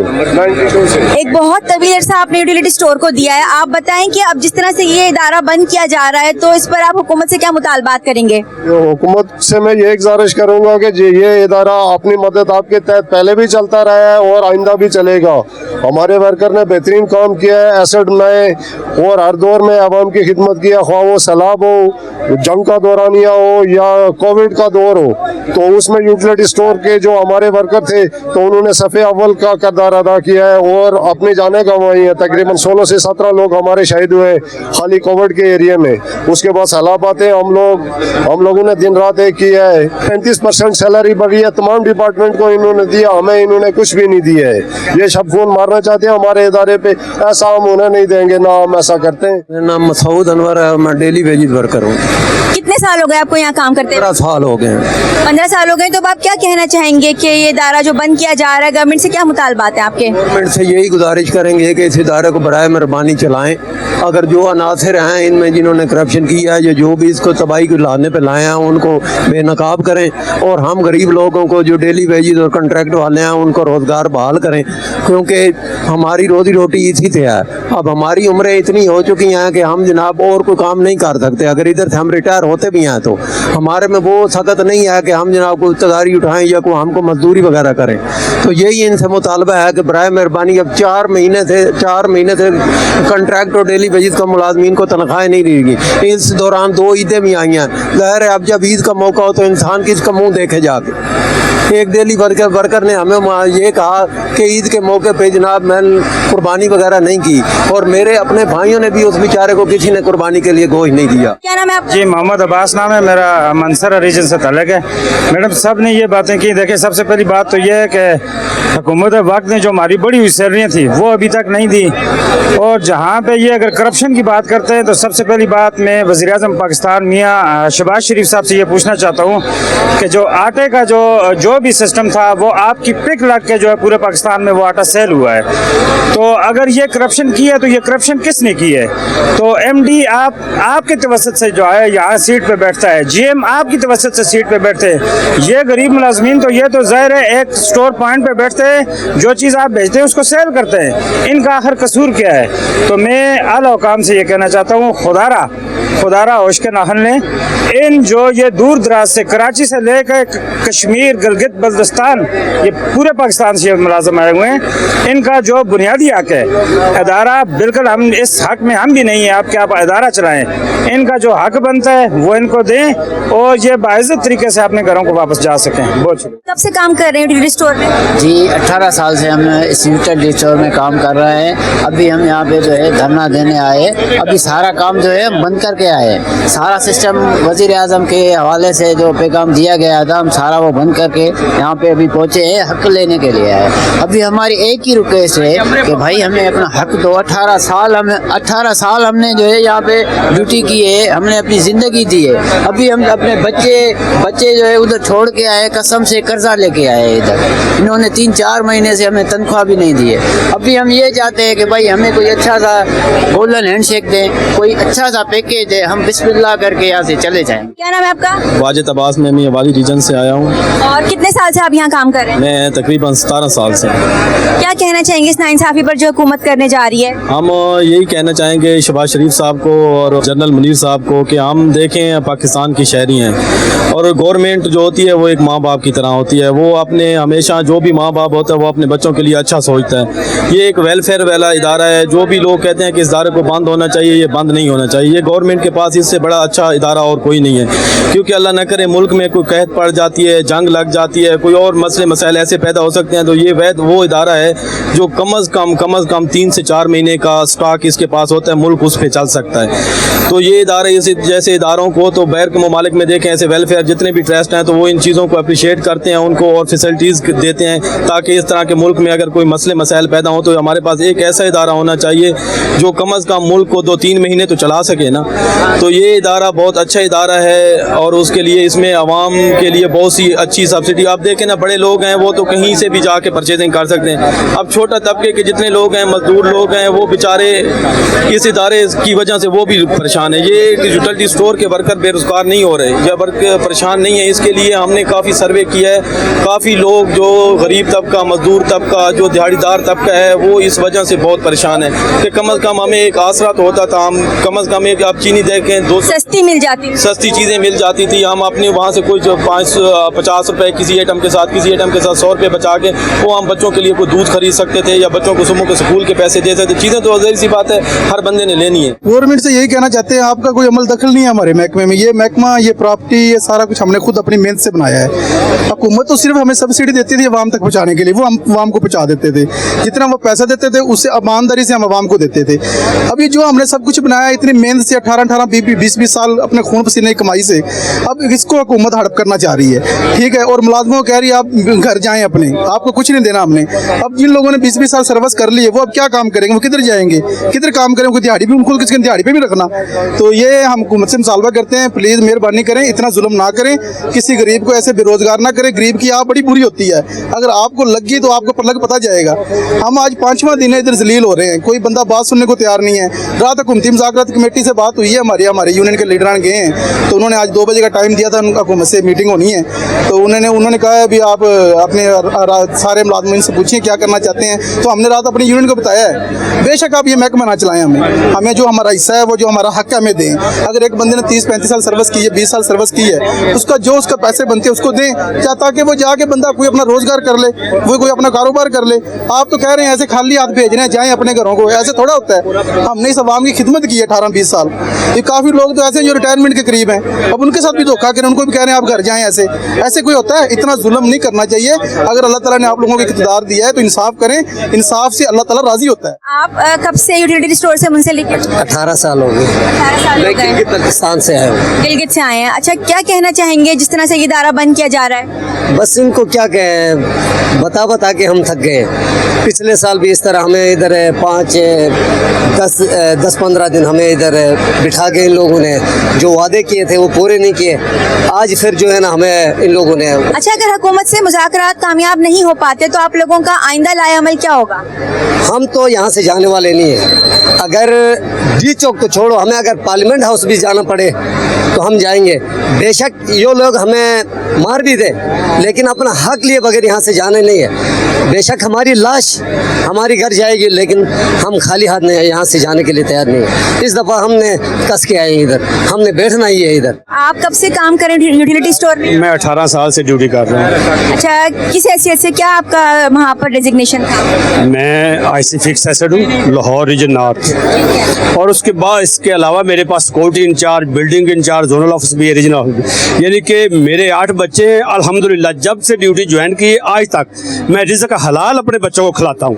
एक बहुत तवील अरसा आपने यूटिलिटी स्टोर को दिया है, आप बताएं कि अब जिस तरह से ये इदारा बंद किया जा रहा है तो इस पर आप हुकूमत से क्या मुतालबात करेंगे? हुकूमत से मैं ये गुजारिश करूंगा कि ये इदारा अपनी मदद आपके तहत पहले भी चलता रहा है और आइंदा भी चलेगा। हमारे वर्कर ने बेहतरीन काम किया है, एसेट बनाए और हर दौर में आवाम की खिदमत किया, ख्वाह वो सैलाब हो, जंग का दौरानिया हो या कोविड का दौर हो। तो उसमें यूटिलिटी स्टोर के जो हमारे वर्कर थे तो उन्होंने सफ़े अव्वल का किरदार अदा किया है और अपनी जानें गंवाई हैं। तकरीबन 16 से 17 लोग हमारे शहीद हुए खाली कोविड के एरिया में। उसके बाद सैलाब आते हम लोगों ने दिन रात एक किया है। 35% सैलरी बढ़ी है, तमाम डिपार्टमेंट को इन्होंने दिया, हमें इन्होंने कुछ भी नहीं दिया है। ये शब खून मारना चाहते हैं हमारे इदारे पे, ऐसा हम उन्हें नहीं देंगे ना हम ऐसा करते हैं। मेरा नाम मसूद अनवर है, मैं डेली वेजेस वर्कर हूँ। कितने साल हो गए आपको यहाँ काम करते? 15 साल हो गए। 15 साल हो गए। तो अब आप क्या कहना चाहेंगे कि ये इदारा जो बंद किया जा रहा है, गवर्नमेंट से क्या मुतालबात है आपके? गवर्नमेंट से यही गुजारिश करेंगे कि इस इदारे को बराए मेहरबानी चलाएं। अगर जो अनासर हैं इनमें जिन्होंने करप्शन किया है या जो भी इसको तबाही को लाने पे लाए हैं उनको बेनकाब करें और हम गरीब लोगों को जो डेली वेजेस और कॉन्ट्रैक्ट वाले हैं उनको रोज़गार बहाल करें, क्योंकि हमारी रोजी रोटी इसी से है। अब हमारी उम्रें इतनी हो चुकी हैं कि हम जनाब और कोई काम नहीं कर सकते। अगर इधर से हम रिटायर होते भी हैं तो हमारे में वो सख्त नहीं है कि हम जनाब को तदारी उठाएं या कोई हमको मजदूरी वगैरह करें। तो यही इनसे मुतालबा है कि बराए मेहरबानी अब 4 महीने से कॉन्ट्रैक्ट और डेली वेजेस का मुलाजमीन को तनख्वाहें नहीं देगी। इस दौरान 2 ईदें भी आई हैं। ज़ाहिर है अब जब ईद का मौका हो तो इंसान किसका मुँह देखे जाके। एक डेली वर्कर ने हमें ये कहा कि ईद के मौके पे जनाब मैंने कुर्बानी वगैरह नहीं की और मेरे अपने भाइयों ने भी उस बेचारे को किसी ने कुर्बानी के लिए गोश्त नहीं दिया। क्या नाम है आपका? जी मोहम्मद अब्बास नाम है मेरा, मंसर रीजन से ताल्लुक है। मैडम सब ने ये बातें की। देखिए सबसे पहली बात तो ये है कि हुकूमत वक्त ने जो हमारी बड़ी हुई सैलरियाँ थी वो अभी तक नहीं दी। और जहाँ पे ये अगर करप्शन की बात करते हैं तो सबसे पहली बात मैं वज़ीर-ए-आज़म पाकिस्तान मियाँ शहबाज शरीफ साहब से ये पूछना चाहता हूँ कि जो आटे का जो भी सिस्टम था वो आपकी पिक लग के जो है पूरे पाकिस्तान में वो आटा सेल हुआ है। तो अगर ये करप्शन की है तो ये करप्शन किसने की है? तो MD आपके तवसत से जो है यहाँ सीट पे बैठता है, GM आपकी तवसत से सीट पे बैठते हैं। ये गरीब मुलाजमीन तो ये तो ज़ाहिर है एक स्टोर पॉइंट पे बैठते हैं, जो चीज़ आप भेजते हैं उसको सेल करते हैं। इनका आखिर कसूर क्या है? तो मैं आला हुकाम से ये कहना चाहता हूँ, खुदारा होश के नाहन लें। इन जो ये दूर दराज से कराची से लेकर कश्मीर गिलगित बल्तिस्तान ये पूरे पाकिस्तान से मुलाजम आए हुए हैं, इनका जो बुनियादी हक है अदारा, बिल्कुल हम इस हक में हम भी नहीं है आप अदारा चलाएं। इनका जो हक बनता है वो इनको दें और ये बाइज्जत तरीके से अपने घरों को वापस जा सकें। बहुत शुक्रिया। कब से काम कर रहे हैं ड्यूटी स्टोर में? जी 18 साल से हम इस यूटिलिटी स्टोर में काम कर रहे हैं। अभी हम यहाँ पे जो है धरना देने आए, अभी सारा काम जो है बंद करके आए। सारा सिस्टम वज़ीर आज़म के हवाले से जो पैगाम दिया गया था हम सारा वो बंद करके यहाँ पे अभी पहुँचे हैं, हक लेने के लिए आए। अभी हमारी एक ही रिक्वेस्ट है कि भाई हमें अपना हक दो। 18 साल हमने जो है यहाँ पे ड्यूटी की है, हमने अपनी ज़िंदगी दी है। अभी हम अपने बच्चे जो है उधर छोड़ के आए, कसम से कर्जा लेके आए इधर। इन्होंने 3-4 महीने से हमें तनख्वाह भी नहीं दी है। अभी हम ये चाहते हैं कि भाई हमें कोई अच्छा सा गोल्डन हैंडशेक दें, कोई अच्छा सा पैकेज दे, हम बिस्मिल्लाह करके यहाँ से चले जाएं। क्या नाम है आपका? वाजिद अब्बास, मैं वाली रीजन से आया हूँ। और कितने साल से आप यहाँ काम कर रहे हैं? मैं तकरीबन 17 साल से। क्या कहना चाहेंगे इस नाइंसाफी पर जो हुकूमत करने जा रही है? हम यही कहना चाहेंगे शहबाज शरीफ साहब को और जनरल मुनीर साहब को कि हम देखें पाकिस्तान की शहरी हैं और गवर्नमेंट जो होती है वो एक माँ बाप की तरह होती है। वो अपने हमेशा जो भी माँ बाप होता है वो अपने बच्चों के लिए अच्छा सोचता है। ये एक वेलफेयर वाला इदारा है। जो भी लोग कहते हैं कि इस इदारे को बंद होना चाहिए, ये बंद नहीं होना चाहिए। ये गवर्नमेंट के पास इससे बड़ा अच्छा इदारा और कोई नहीं है, क्योंकि अल्लाह न करे मुल्क में कोई कहत पड़ जाती है, जंग लग जाती है, कोई और मसले मसाइल ऐसे पैदा हो सकते हैं। तो ये वो इदारा है जो कम अज़ कम 3 से 4 महीने का स्टॉक इसके पास होता है, मुल्क उस पर चल सकता है। तो ये इदारे जैसे इदारों को तो बैर के ममालिक में देखें, ऐसे वेलफेयर जितने भी ट्रस्ट हैं तो वो इन चीज़ों को अप्रिशिएट करते हैं, उनको और फैसिलिटीज़ देते हैं, ताकि इस तरह के मुल्क में अगर कोई मसले मसाइल पैदा हो तो हमारे पास एक ऐसा इदारा होना चाहिए जो कम अज़ कम मुल्क को 2-3 महीने तो चला सके ना। तो ये इदारा बहुत अच्छा इदारा है और उसके लिए इसमें आवाम के लिए बहुत सी अच्छी सब्सिडी। आप देखें ना, बड़े लोग हैं वो तो कहीं से भी जाके परचेजिंग कर सकते हैं। अब छोटा तबके के जितने लोग हैं, मजदूर लोग हैं, वो बेचारे इस इदारे की वजह से वो भी परेशान है। ये यूटिलिटी स्टोर के वर्कर बेरोजगार नहीं हो रहे या परेशान नहीं है। इसके लिए हमने काफ़ी सर्वे किया है। काफ़ी लोग जो गरीब तबका, मजदूर तबका, जो दिहाड़ीदार तबका है वो इस वजह से बहुत परेशान है कि कम अज़ कम हमें एक आसरा तो होता था। हम कम अज़ कम एक आप चीनी देखें, 2 सस्ती मिल जाती, सस्ती चीज़ें मिल जाती थी। हम अपने वहाँ से कोई 50 रुपए किसी आइटम के साथ 100 रुपये बचा के वो हम बच्चों के लिए कोई दूध खरीद सकते थे या बच्चों को सुबह के स्कूल के पैसे दे सकते। चीज़ें तो ज़ाहिर सी बात है हर बंदे ने लेनी है। गवर्नमेंट से यही कहना चाहते हैं, आपका कोई अमल दखल नहीं है हमारे महकमे में। ये महकमा, ये प्रॉपर्टी, ये सारा कुछ हमने खुद अपनी मेहनत से बनाया है। हुकूमत तो सिर्फ हमें सब्सिडी देती थी आवाम तक पहुँचाने के लिए, वो हम आवाम को पहुँचा देते थे। जितना वो पैसा देते थे उससे ईमानदारी से हम आवाम को देते थे। अभी जो हमने सब कुछ बनाया इतनी मेहनत से 18 20 साल अपने खून पसीने की कमाई से, अब इसको हुकूमत हड़प करना चाह रही है। ठीक है, और मुलाजमों को कह रही है आप घर जाएं अपने, आपको कुछ नहीं देना हमने। अब जिन लोगों ने 20 साल सर्विस कर ली है वो अब क्या काम करेंगे? वो किधर जाएंगे, किधर काम करेंगे? दिहाड़ी भी उनको किसके दिहाड़ी पे भी रखना। तो ये हम हुकूमत से मुतालबा करते हैं, प्लीज़ मेहरबानी करें, इतना जुल्म ना करें, किसी गरीब को ऐसे बेरोजगार ना करें। गरीब की आप बड़ी बुरी होती है, अगर आपको लगी तो आपको पलक पता जाएगा। हम आज 5वां दिन है इधर जलील हो रहे हैं, कोई बंदा बात सुनने को तैयार नहीं है। रात हुकूमती मुज़ाकरात कमेटी से बात हुई है, हमारे यूनियन के लीडरान गए हैं, तो उन्होंने आज 2 बजे का टाइम दिया था, हुकूमत से मीटिंग होनी है। तो उन्होंने कहा है भी आप अपने सारे मुलाजमीन से पूछिए क्या करना चाहते हैं। तो हमने रात अपनी यूनियन को बताया है, बेशक आप ये महकमा ना चलाएं, हमें जो हमारा हिस्सा है वो जो हमारा हक है हमें दें। अगर एक बंदे ने 30-35 साल सर्विस की है, 20 साल सर्विस की है, उसका जो उसका पैसे बनते हैं उसको दें, क्या ताकि वो जाके बंदा कोई अपना रोजगार कर ले, वो कोई अपना कारोबार कर ले। आप तो कह रहे हैं ऐसे खाली हाथ भेज रहे हैं, जाएं अपने घरों को, ऐसे थोड़ा होता है। हमने इस आवाम की खिदमत की है 18-20 साल। ये काफ़ी लोग तो ऐसे जो रिटायरमेंट के करीब गरीब हैं, अब उनके साथ भी धोखा करें, उनको भी कह रहे हैं आप घर जाएं, ऐसे कोई होता है? इतना जुल्म नहीं करना चाहिए। अगर अल्लाह ताला ने आप लोगों को इक़्तिदार दिया है तो इंसाफ करें, इंसाफ से अल्लाह ताला राजी होता है। आप कब से यूटिलिटी स्टोर से मुंसलिक हैं? 18 साल हो गए। 18 साल हो गए। पाकिस्तान से आए हूँ। गिलगित से आए हैं। अच्छा, क्या कहना चाहेंगे जिस तरह से ये इदारा बंद किया जा रहा है? बस इनको क्या कहें, बता के हम थक गए। पिछले साल भी इस तरह हमें इधर 10-15 दिन हमें इधर बिठा के इन लोगों ने जो वादे किए थे वो पूरे नहीं किए। आज फिर जो है ना हमें इन लोगों ने। अच्छा, अगर हुकूमत से मुज़ाकरात कामयाब नहीं हो पाते तो आप लोगों का आइंदा लाए अमल क्या होगा? हम तो यहाँ से जाने वाले नहीं है। अगर डी चौक तो छोड़ो, हमें अगर पार्लियामेंट हाउस भी जाना पड़े तो हम जाएंगे। बेशक ये लोग हमें मार भी दे, लेकिन अपना हक लिए बगैर यहाँ से जाने नहीं है। बेशक हमारी लाश हमारी घर जाएगी, लेकिन हम खाली हाथ नहीं यहाँ से जाने के लिए तैयार नहीं है। इस दफ़ा हमने कस के आए इधर, हमने बैठना ही है इधर। आप कब से काम करें यूटिलिटी स्टोर में? मैं 18 साल से ड्यूटी कर रहा हूँ। अच्छा, किस हैसियत से, क्या आपका वहाँ पर डेजिग्नेशन था? मैं IC फिक्स एसेड हूँ, लाहौर रीजन नॉर्थ, और उसके बाद इसके अलावा मेरे पास security incharge, building incharge, zonal office भी है, रीजनल ऑफिस। यानी कि मेरे 8 बच्चे हैं। अल्हम्दुलिल्लाह जब से ड्यूटी ज्वाइन की आज तक मैं रिज़्क़ हलाल अपने बच्चों को खिलाता हूँ।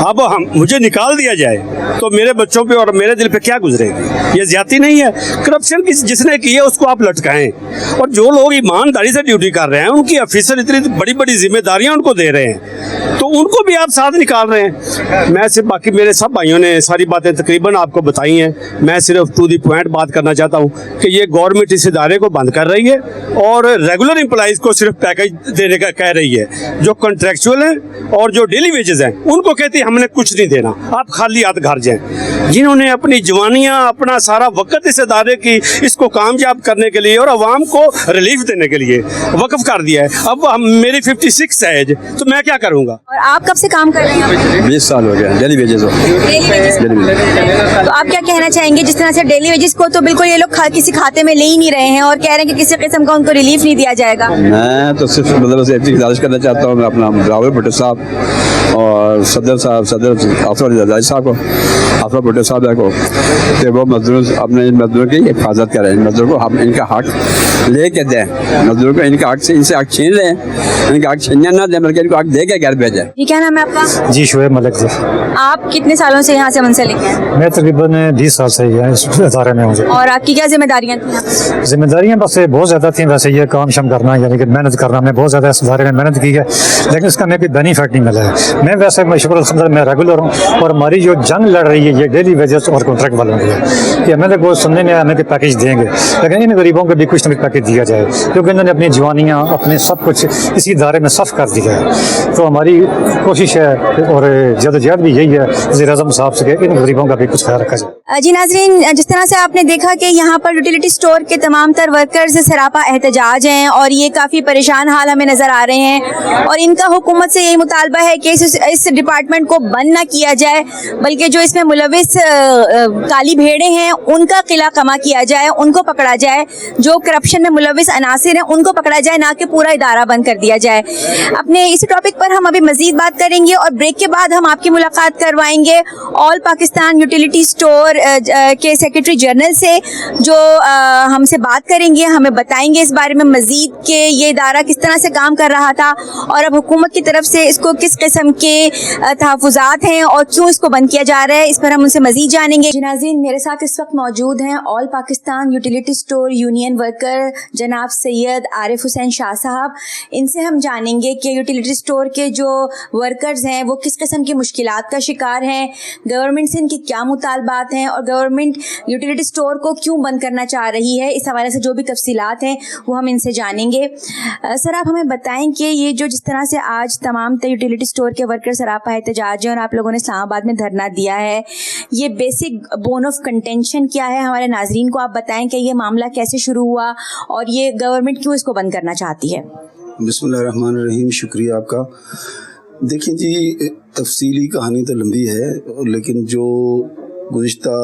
अब हम मुझे निकाल दिया जाए तो मेरे बच्चों पे और मेरे दिल पे क्या गुजरेगी? ये ज्यादती नहीं है? करप्शन की जिसने की है उसको आप लटकाएं, और जो लोग ईमानदारी से ड्यूटी कर रहे हैं, उनकी ऑफिसर इतनी बड़ी बड़ी जिम्मेदारियां उनको दे रहे हैं, तो उनको भी आप साथ निकाल रहे हैं। मैं सिर्फ, बाकी मेरे सब भाइयों ने सारी बातें तकरीबन आपको बताई हैं। मैं सिर्फ टू दी पॉइंट बात करना चाहता हूँ कि ये गवर्नमेंट इस इदारे को बंद कर रही है और रेगुलर एम्प्लॉइज़ को सिर्फ पैकेज देने का कह रही है। जो कॉन्ट्रेक्चुअल हैं और जो डेली वेजेस हैं उनको कहती है हमने कुछ नहीं देना, आप खाली हाथ घर जाएं। जिन्होंने अपनी जवानियाँ, अपना सारा वक्त इस इदारे की इसको कामयाब करने के लिए और आवाम को रिलीफ देने के लिए वक्फ कर दिया है। अब मेरी 56 है एज, तो मैं क्या करूँगा? और आप कब से काम कर रहे हैं? 20 साल हो गए डेली वेजेस हो। तो आप क्या कहना चाहेंगे जिस तरह से डेली वेजेस को तो बिल्कुल ये लोग किसी खाते में ले ही नहीं रहे हैं और कह रहे हैं कि किसी किस्म का उनको रिलीफ नहीं दिया जाएगा? मैं तो सिर्फ मतलब गुजारिश करना चाहता हूँ, मैं अपना रावल भुट्टो साहब और सदर आफर साहब को, आफर भुट्टो साहब को, कि वो मजदूर अपने मजदूर की हिफाजत करें, मजदूर को हम इनका हक ले के दें, मजदूर को इनका हक से इनसे हक छीन लें, इनका हक छीनने ना दें बल्कि इनको हक दे के घर भेजें। जी, क्या नाम है आपका? जी, शुएब मलिक जी। आप कितने सालों से यहाँ से मुंसलिक हैं? मैं तकरीबन 20 साल से ही इस इदारे में हूँ। और आपकी क्या जिम्मेदारियाँ थी? जिम्मेदारियाँ बस बहुत ज़्यादा थी। वैसे ये काम शम करना, यानी कि मेहनत करना, मैं बहुत ज़्यादा इस इदारे में मेहनत की है, लेकिन इसका मैं कोई बेनिफिट नहीं मिला है। मैं वैसे शुक्र अल्हम्दुलिल्लाह मैं रेगुलर हूँ, और हमारी जो जंग लड़ रही है ये डेली वेजेस और कॉन्ट्रैक्ट वालों की है कि हमें को सुनने में हमें पैकेज देंगे, लेकिन इन गरीबों को भी कुछ न कुछ पैकेज दिया जाए, क्योंकि इन्होंने अपनी जवानियाँ, अपने सब कुछ इसी इदारे में सफ़ कर दिया है। तो हमारी कोशिश है और जद्दोजहद भी यही है वज़ीर-ए-आज़म साहब से कि इन गरीबों का भी कुछ ख्याल रखा जाए। जी नाज़रीन, जिस तरह से आपने देखा कि यहाँ पर यूटिलिटी स्टोर के तमाम तर वर्कर्स सरापा एहतजाज हैं और ये काफ़ी परेशान हाल हमें नज़र आ रहे हैं, और इनका हुकूमत से यही मुतालबा है कि इस डिपार्टमेंट को बंद ना किया जाए, बल्कि जो इसमें मुलविस काली भेड़ें हैं उनका किला कमा किया जाए, उनको पकड़ा जाए, जो करप्शन में मुलविस अनासिर हैं उनको पकड़ा जाए, ना कि पूरा इदारा बंद कर दिया जाए। अपने इस टॉपिक पर हम अभी मजीद बात करेंगे और ब्रेक के बाद हम आपकी मुलाकात करवाएंगे ऑल पाकिस्तान यूटिलिटी स्टोर के सेक्रेटरी जनरल से, जो हमसे बात करेंगे, हमें बताएंगे इस बारे में मजीद कि ये इदारा किस तरह से काम कर रहा था और अब हुकूमत की तरफ से इसको किस किस्म के तहफ़्फ़ुज़ात हैं और क्यों इसको बंद किया जा रहा है, इस पर हम उनसे मजीद जानेंगे। नाज़रीन, मेरे साथ इस वक्त मौजूद हैं all Pakistan utility store union worker जनाब सैयद आरिफ हुसैन शाह साहब। इनसे हम जानेंगे कि यूटिलिटी स्टोर के जो वर्कर्स हैं वो किस किस्म की मुश्किलात का शिकार हैं, गवर्नमेंट से इनके क्या मुतालबात हैं और गवर्नमेंट यूटिलिटी स्टोर को क्यों बंद करना चाह रही है। इस हवाले से जो भी तफसीलात हैं वो हम इनसे जानेंगे। सर, आप हमें बताएं कि ये जो जिस तरह से आज तमाम यूटिलिटी स्टोर के वर्कर सरापा एहतजाज हैं और आप लोगों ने इस्लामाबाद में धरना दिया है, ये बेसिक बोन ऑफ कंटेंशन क्या है, हमारे नाजरीन को आप बताएं कि ये मामला कैसे शुरू हुआ और ये गवर्नमेंट क्यों इसको बंद करना चाहती है। बिस्मिल्लाहिर्रहमानिर्रहीम, शुक्रिया आपका। देखिए जी, तफसीली कहानी तो लंबी है, लेकिन जो गुज़िश्ता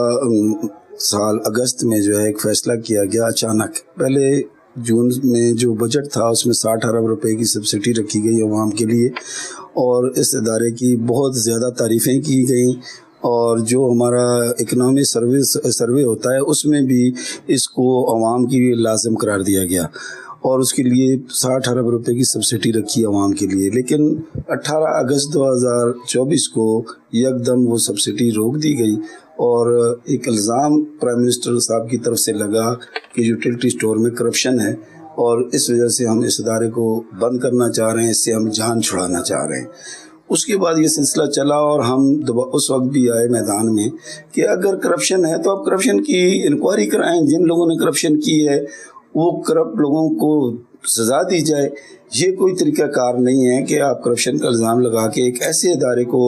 साल अगस्त में जो है एक फ़ैसला किया गया अचानक, पहले जून में जो बजट था उसमें 60 अरब रुपए की सब्सिडी रखी गई अवाम के लिए और इस इदारे की बहुत ज़्यादा तारीफ़ें की गई اور جو ہمارا اکنامی سروے ہوتا ہے اس میں بھی اس کو عوام کی لازم قرار دیا گیا اور اس کے لیے 60 ارب روپے کی سبسڈی رکھی عوام کے لیے، لیکن 18 اگست 2024 کو یکدم وہ سبسڈی روک دی گئی اور ایک الزام پرائم منسٹر صاحب کی طرف سے لگا کہ یوٹیلٹی سٹور میں کرپشن ہے اور اس وجہ سے ہم اس ادارے کو بند کرنا چاہ رہے ہیں، اس سے ہم جان چھڑانا چاہ رہے ہیں۔ اس کے بعد یہ سلسلہ چلا اور ہم اس وقت بھی آئے میدان میں کہ اگر کرپشن ہے تو آپ کرپشن کی انکوائری کرائیں، جن لوگوں نے کرپشن کی ہے وہ کرپٹ لوگوں کو سزا دی جائے۔ یہ کوئی طریقہ کار نہیں ہے کہ آپ کرپشن کا الزام لگا کے ایک ایسے ادارے کو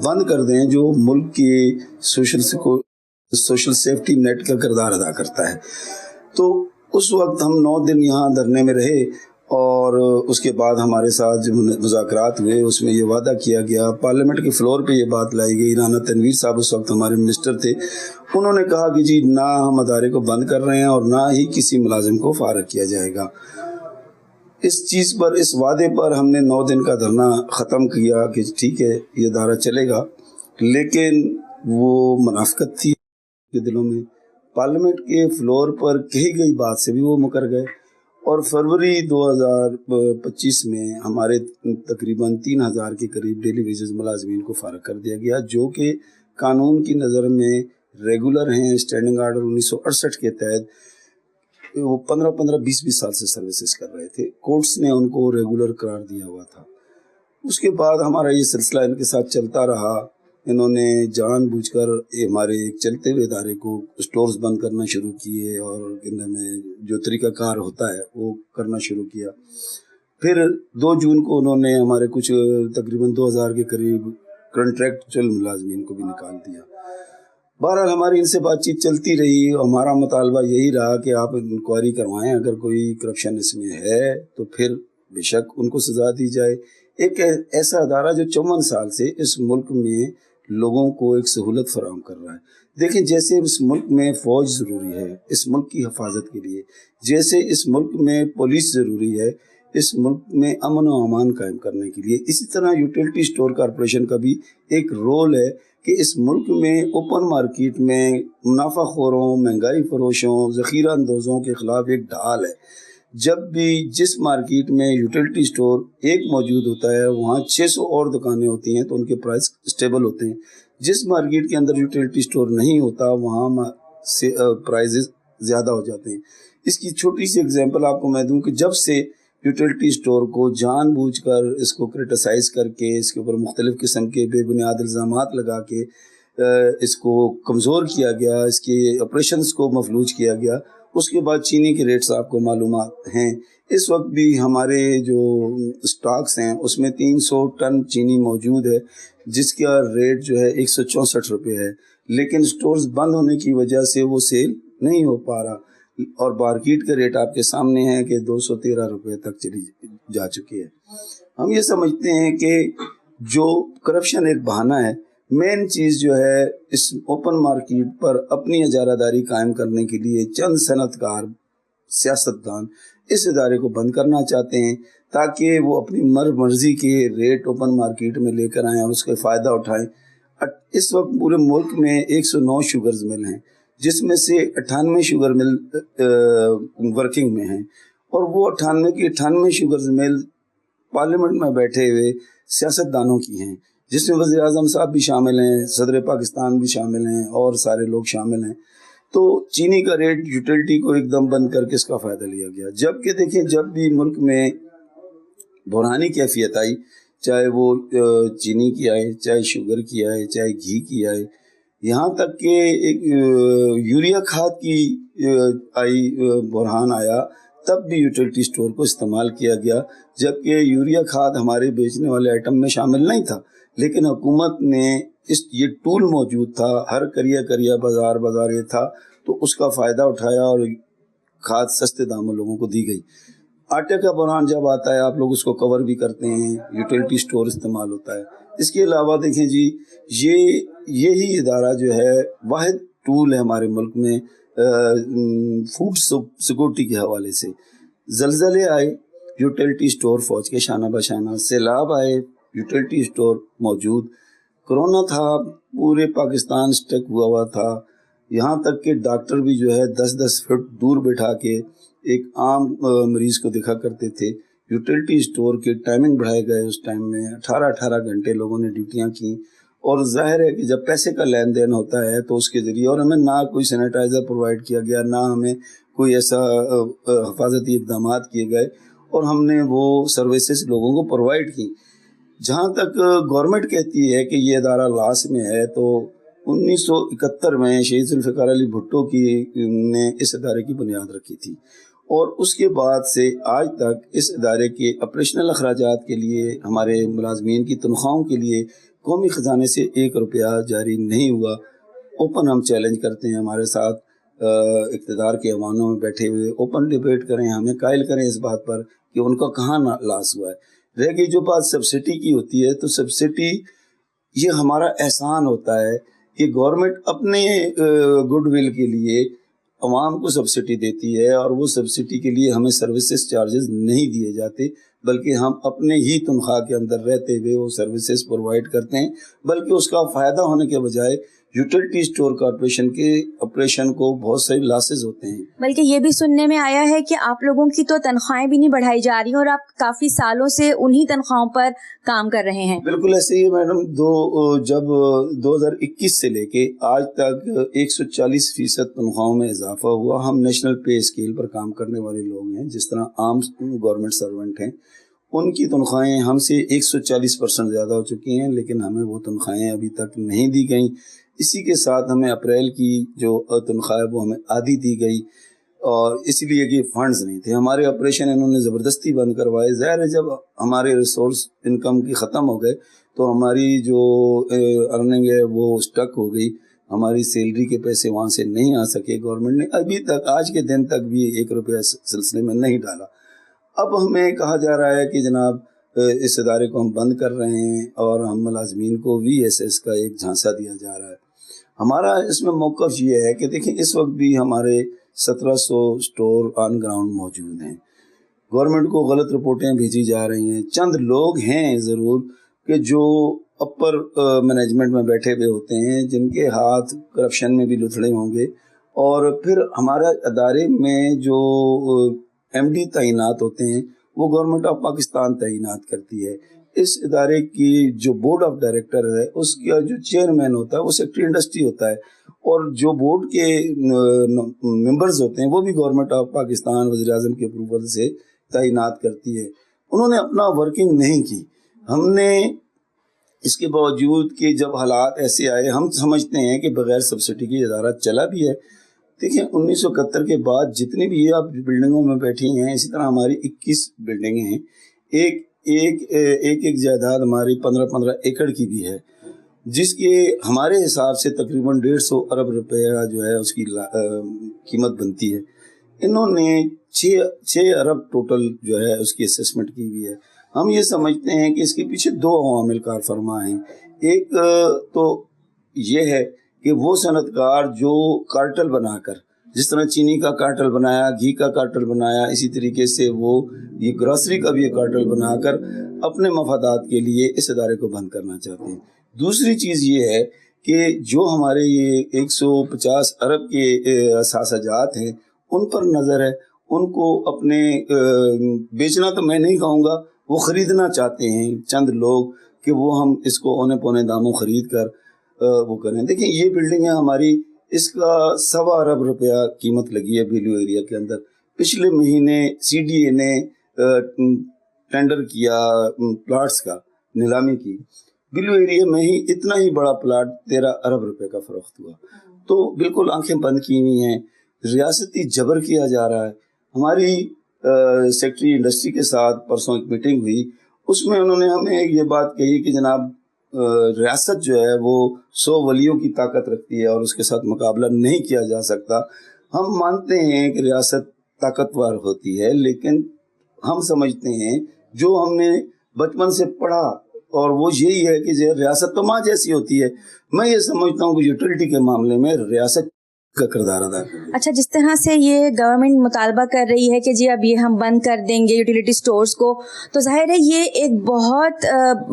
بند کر دیں جو ملک کی سوشل سیفٹی نیٹ کا کردار ادا کرتا ہے۔ تو اس وقت ہم 9 دن یہاں دھرنے میں رہے اور اس کے بعد ہمارے ساتھ جو مذاکرات ہوئے اس میں یہ وعدہ کیا گیا، پارلیمنٹ کے فلور پہ یہ بات لائی گئی، رانا تنویر صاحب اس وقت ہمارے منسٹر تھے، انہوں نے کہا کہ جی نہ ہم ادارے کو بند کر رہے ہیں اور نہ ہی کسی ملازم کو فارغ کیا جائے گا۔ اس چیز پر، اس وعدے پر ہم نے 9 دن کا دھرنا ختم کیا کہ ٹھیک ہے یہ ادارہ چلے گا، لیکن وہ منافقت تھی کے دلوں میں۔ پارلیمنٹ کے فلور پر کہی گئی بات سے بھی وہ مکر گئے اور فروری 2025 میں ہمارے تقریباً 3000 کے قریب ڈیلی ویجز ملازمین کو فارغ کر دیا گیا، جو کہ قانون کی نظر میں ریگولر ہیں۔ اسٹینڈنگ آرڈر 1968 کے تحت وہ 15-20 سال سے سروسز کر رہے تھے، کورٹس نے ان کو ریگولر قرار دیا ہوا تھا۔ اس کے بعد ہمارا یہ سلسلہ ان کے ساتھ چلتا رہا، انہوں نے جان بوجھ کر ہمارے ایک چلتے ہوئے ادارے کو سٹورز بند کرنا شروع کیے اور انہوں نے جو طریقہ کار ہوتا ہے وہ کرنا شروع کیا۔ پھر 2 جون کو انہوں نے ہمارے کچھ تقریباً 2000 کے قریب کنٹریکچوئل ملازمین کو بھی نکال دیا۔ بہرحال ہماری ان سے بات چیت چلتی رہی، ہمارا مطالبہ یہی رہا کہ آپ انکوائری کروائیں، اگر کوئی کرپشن اس میں ہے تو پھر بے شک ان کو سزا دی جائے۔ ایک ایسا ادارہ جو 54 سال سے اس ملک میں لوگوں کو ایک سہولت فراہم کر رہا ہے۔ دیکھیں جیسے اس ملک میں فوج ضروری ہے اس ملک کی حفاظت کے لیے، جیسے اس ملک میں پولیس ضروری ہے اس ملک میں امن و امان قائم کرنے کے لیے، اسی طرح یوٹیلٹی سٹور کارپوریشن کا بھی ایک رول ہے کہ اس ملک میں اوپن مارکیٹ میں منافع خوروں، مہنگائی فروشوں، ذخیرہ اندوزوں کے خلاف ایک ڈھال ہے۔ جب بھی جس مارکیٹ میں یوٹیلٹی سٹور ایک موجود ہوتا ہے وہاں 600 اور دکانیں ہوتی ہیں تو ان کے پرائس سٹیبل ہوتے ہیں۔ جس مارکیٹ کے اندر یوٹیلٹی سٹور نہیں ہوتا وہاں پرائزز زیادہ ہو جاتے ہیں۔ اس کی چھوٹی سی اگزامپل آپ کو میں دوں کہ جب سے یوٹیلٹی سٹور کو جان بوجھ کر اس کو کرٹیسائز کر کے اس کے اوپر مختلف قسم کے بے بنیاد الزامات لگا کے اس کو کمزور کیا گیا، اس کے آپریشنز کو مفلوج کیا گیا، اس کے بعد چینی کے ریٹس آپ کو معلومات ہیں۔ اس وقت بھی ہمارے جو سٹاکس ہیں اس میں 300 ٹن چینی موجود ہے جس کا ریٹ جو ہے 164 روپے ہے، لیکن سٹورز بند ہونے کی وجہ سے وہ سیل نہیں ہو پا رہا اور مارکیٹ کا ریٹ آپ کے سامنے ہے کہ 213 روپے تک چلی جا چکی ہے۔ ہم یہ سمجھتے ہیں کہ جو کرپشن ایک بہانہ ہے، مین چیز جو ہے اس اوپن مارکیٹ پر اپنی اجارہ داری قائم کرنے کے لیے چند صنعت کار سیاستدان اس ادارے کو بند کرنا چاہتے ہیں تاکہ وہ اپنی مرضی کے ریٹ اوپن مارکیٹ میں لے کر آئیں اور اس کا فائدہ اٹھائیں۔ اس وقت پورے ملک میں 109 شوگرز مل ہیں جس میں سے 98 شوگر مل ورکنگ میں ہیں، اور وہ 98 کی 98 شوگرز مل پارلیمنٹ میں بیٹھے ہوئے سیاستدانوں کی ہیں، جس میں وزیر اعظم صاحب بھی شامل ہیں، صدر پاکستان بھی شامل ہیں اور سارے لوگ شامل ہیں۔ تو چینی کا ریٹ یوٹیلٹی کو ایک دم بند کر کے اس کا فائدہ لیا گیا، جبکہ دیکھیں جب بھی ملک میں بحرانی کیفیت آئی، چاہے وہ چینی کی آئے، چاہے شوگر کی آئے، چاہے گھی کی آئے، یہاں تک کہ ایک یوریا کھاد کی آئی بحران آیا، تب بھی یوٹیلٹی سٹور کو استعمال کیا گیا، جبکہ یوریا کھاد ہمارے بیچنے والے آئٹم میں شامل نہیں تھا، لیکن حکومت نے یہ ٹول موجود تھا، ہر کریا بازار یہ تھا، تو اس کا فائدہ اٹھایا اور کھاد سستے داموں لوگوں کو دی گئی۔ آٹے کا بحران جب آتا ہے آپ لوگ اس کو کور بھی کرتے ہیں، یوٹیلٹی سٹور استعمال ہوتا ہے۔ اس کے علاوہ دیکھیں جی یہی ادارہ جو ہے واحد ٹول ہے ہمارے ملک میں فوڈ سیکورٹی کے حوالے سے۔ زلزلے آئے یوٹیلٹی سٹور فوج کے شانہ بشانہ، سیلاب آئے یوٹیلٹی سٹور موجود، कोरोना था, पूरे पाकिस्तान स्टक हुआ था, यहाँ तक कि डॉक्टर भी जो है 10-10 फुट दूर बैठा के एक आम मरीज को दिखा करते थे। यूटिलिटी स्टोर के टाइमिंग बढ़ाए गए, उस टाइम में 18-18 घंटे लोगों ने ड्यूटियाँ की। और जाहिर है कि जब पैसे का लेन देन होता है तो उसके ज़रिए, और हमें ना कोई सैनिटाइज़र प्रोवाइड किया गया, ना हमें कोई ऐसा हिफाजती इक़दाम किए गए, और हमने वो सर्विसेज लोगों को प्रोवाइड की। जहाँ तक गवर्नमेंट कहती है कि ये इदारा लॉस में है, तो 1971 में शहीद जुल्फ़िकार अली भुट्टो ने इस इदारे की बुनियाद रखी थी, और उसके बाद से आज तक इस इदारे के ऑपरेशनल अखराजात के लिए, हमारे मुलाजमीन की तनख्वाहों के लिए कौमी ख़जाने से 1 रुपया जारी नहीं हुआ। ओपन हम चैलेंज करते हैं, हमारे साथ इक़्तिदार के ऐवानों में बैठे हुए ओपन डिबेट करें, हमें कायल करें इस बात पर कि उनका कहाँ लॉस हुआ है। रह गई जो बात सब्सिडी की होती है, तो सब्सिडी ये हमारा एहसान होता है कि गवर्नमेंट अपने गुडविल के लिए अवाम को सब्सिडी देती है, और वो सब्सिडी के लिए हमें सर्विसेज चार्जेस नहीं दिए जाते, बल्कि हम अपने ही तनख्वाह के अंदर रहते हुए वो सर्विसेज प्रोवाइड करते हैं। बल्कि उसका फ़ायदा होने के बजाय यूटिलिटी स्टोर कॉर्पोरेशन के ऑपरेशन को बहुत सारे लॉसेज होते हैं। बल्कि ये भी सुनने में आया है कि आप लोगों की तो तनख्वाहें भी नहीं बढ़ाई जा रही और आप काफ़ी सालों से उन्हीं तनख्वाहों पर काम कर रहे हैं। बिल्कुल ऐसे ही मैडम, जब 2021 से लेके आज तक 140% तनख्वाहों में इजाफा हुआ। हम नेशनल पे स्केल पर काम करने वाले लोग हैं, जिस तरह आम गवर्नमेंट सर्वेंट हैं, उनकी तनख्वाहें हमसे 140% ज़्यादा हो चुकी हैं, लेकिन हमें वो तनख्वाहें अभी तक नहीं दी गई। इसी के साथ हमें अप्रैल की जो तनख्वाह है वो हमें आधी दी गई, और इसलिए कि फंड्स नहीं थे। हमारे ऑपरेशन इन्होंने ज़बरदस्ती बंद करवाए। ज़ाहिर है जब हमारे रिसोर्स इनकम की ख़त्म हो गए तो हमारी जो अर्निंग है वो स्टक हो गई, हमारी सैलरी के पैसे वहाँ से नहीं आ सके। गवर्नमेंट ने अभी तक, आज के दिन तक भी 1 रुपया सिलसिले में नहीं डाला। अब हमें कहा जा रहा है कि जनाब इस इदारे को हम बंद कर रहे हैं, और हम मुलाजमीन को VSS का एक झांसा दिया जा रहा है। हमारा इसमें मौक़िफ़ ये है कि देखिए, इस वक्त भी हमारे 1700 स्टोर ऑन ग्राउंड मौजूद हैं। गवर्नमेंट को गलत रिपोर्टें भेजी जा रही हैं। चंद लोग हैं ज़रूर कि जो अपर मैनेजमेंट में बैठे हुए होते हैं, जिनके हाथ करप्शन में भी लुथड़े होंगे, और फिर हमारे अदारे में जो MD तैनात होते हैं वो गवर्नमेंट ऑफ पाकिस्तान तैनात करती है। इस इदारे की जो बोर्ड ऑफ डायरेक्टर है, उसका जो चेयरमैन होता है वो सेक्रेटरी इंडस्ट्री होता है, और जो बोर्ड के मेंबर्स होते हैं वो भी गवर्नमेंट ऑफ पाकिस्तान वज़ीर-ए-आज़म के अप्रूवल से तैनात करती है। उन्होंने अपना वर्किंग नहीं की। हमने इसके बावजूद कि जब हालात ऐसे आए, हम समझते हैं कि बग़ैर सब्सिडी की इदारा चला भी है। देखिए, 1971 के बाद जितनी भी ये आप बिल्डिंगों में बैठी हैं, इसी तरह हमारी 21 बिल्डिंगें हैं। एक जायदाद हमारी 15-15 एकड़ की भी है, जिसके हमारे हिसाब से तकरीबन 150 अरब रुपया जो है उसकी कीमत बनती है। इन्होंने 6 अरब टोटल जो है उसकी असेसमेंट की हुई है। हम ये समझते हैं कि इसके पीछे 2 अवामिल कार फरमा हैं। एक तो ये है कि वो सनतकार जो कार्टल बनाकर, जिस तरह चीनी का कार्टल बनाया, घी का कार्टल बनाया, इसी तरीके से वो ये ग्रोसरी का भी कार्टल बनाकर अपने मफादात के लिए इस इदारे को बंद करना चाहते हैं। दूसरी चीज़ ये है कि जो हमारे ये 150 अरब के असासाजात हैं, उन पर नज़र है। उनको अपने बेचना तो मैं नहीं कहूँगा, वो ख़रीदना चाहते हैं चंद लोग कि वो हम इसको औने पौने दामों ख़रीद कर वो करें। देखिए, ये बिल्डिंग है हमारी, इसका 1.25 अरब रुपया कीमत लगी है बिलू एरिया के अंदर। पिछले महीने CDA ने टेंडर किया प्लाट्स का, नीलामी की। बिलू एरिया में ही इतना ही बड़ा प्लाट 13 अरब रुपए का फरोख्त हुआ। तो बिल्कुल आंखें बंद की हुई हैं, रियासती जबर किया जा रहा है। हमारी सेक्रेटरी इंडस्ट्री के साथ परसों एक मीटिंग हुई, उसमें उन्होंने हमें ये बात कही कि जनाब रियासत जो है वो 100 वलियों की ताकत रखती है और उसके साथ मुकाबला नहीं किया जा सकता। हम मानते हैं कि रियासत ताकतवर होती है, लेकिन हम समझते हैं जो हमने बचपन से पढ़ा, और वो यही है कि रियासत तो माँ जैसी होती है। मैं ये समझता हूँ कि यूटिलिटी के मामले में रियासत का किरदार अदा कर। अच्छा, जिस तरह से ये गवर्नमेंट मुतालबा कर रही है कि जी अब ये हम बंद कर देंगे यूटिलिटी स्टोर्स को, तो जाहिर है ये एक बहुत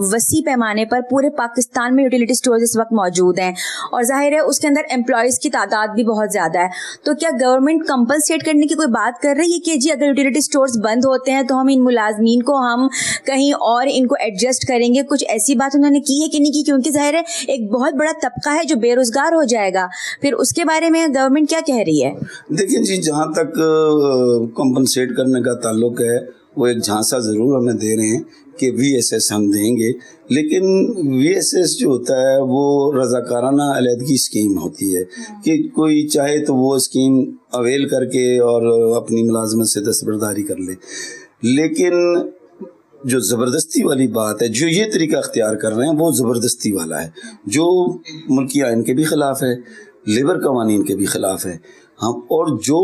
वसी पैमाने पर पूरे पाकिस्तान में यूटिलिटी स्टोर्स इस वक्त मौजूद हैं और जाहिर है उसके अंदर एम्प्लॉयज़ की तादाद भी बहुत ज़्यादा है। तो क्या गवर्नमेंट कंपनसेट करने की कोई बात कर रही है कि जी अगर यूटिलिटी स्टोर्स बंद होते हैं तो हम इन मुलाजमीन को हम कहीं और इनको एडजस्ट करेंगे? कुछ ऐसी बात उन्होंने की है कि नहीं की? क्योंकि जाहिर है एक बहुत बड़ा तबका है जो बेरोजगार हो जाएगा, फिर उसके बारे में गवर्नमेंट क्या कह रही है? देखिए जी, जहाँ तक कंपनसेट करने का ताल्लुक है वो एक झांसा ज़रूर हमें दे रहे हैं कि VSS हम देंगे, लेकिन VSS जो होता है वो रज़ाकाराना अलहदगी स्कीम होती है कि कोई चाहे तो वो स्कीम अवेल करके और अपनी मुलाजमत से दस्तबरदारी कर ले। लेकिन जो ज़बरदस्ती वाली बात है, जो ये तरीका अख्तियार कर रहे हैं वो ज़बरदस्ती वाला है, जो मुल्की आइन के भी ख़िलाफ़ है, लेबर कवानीन के भी ख़िलाफ़ है। हम और जो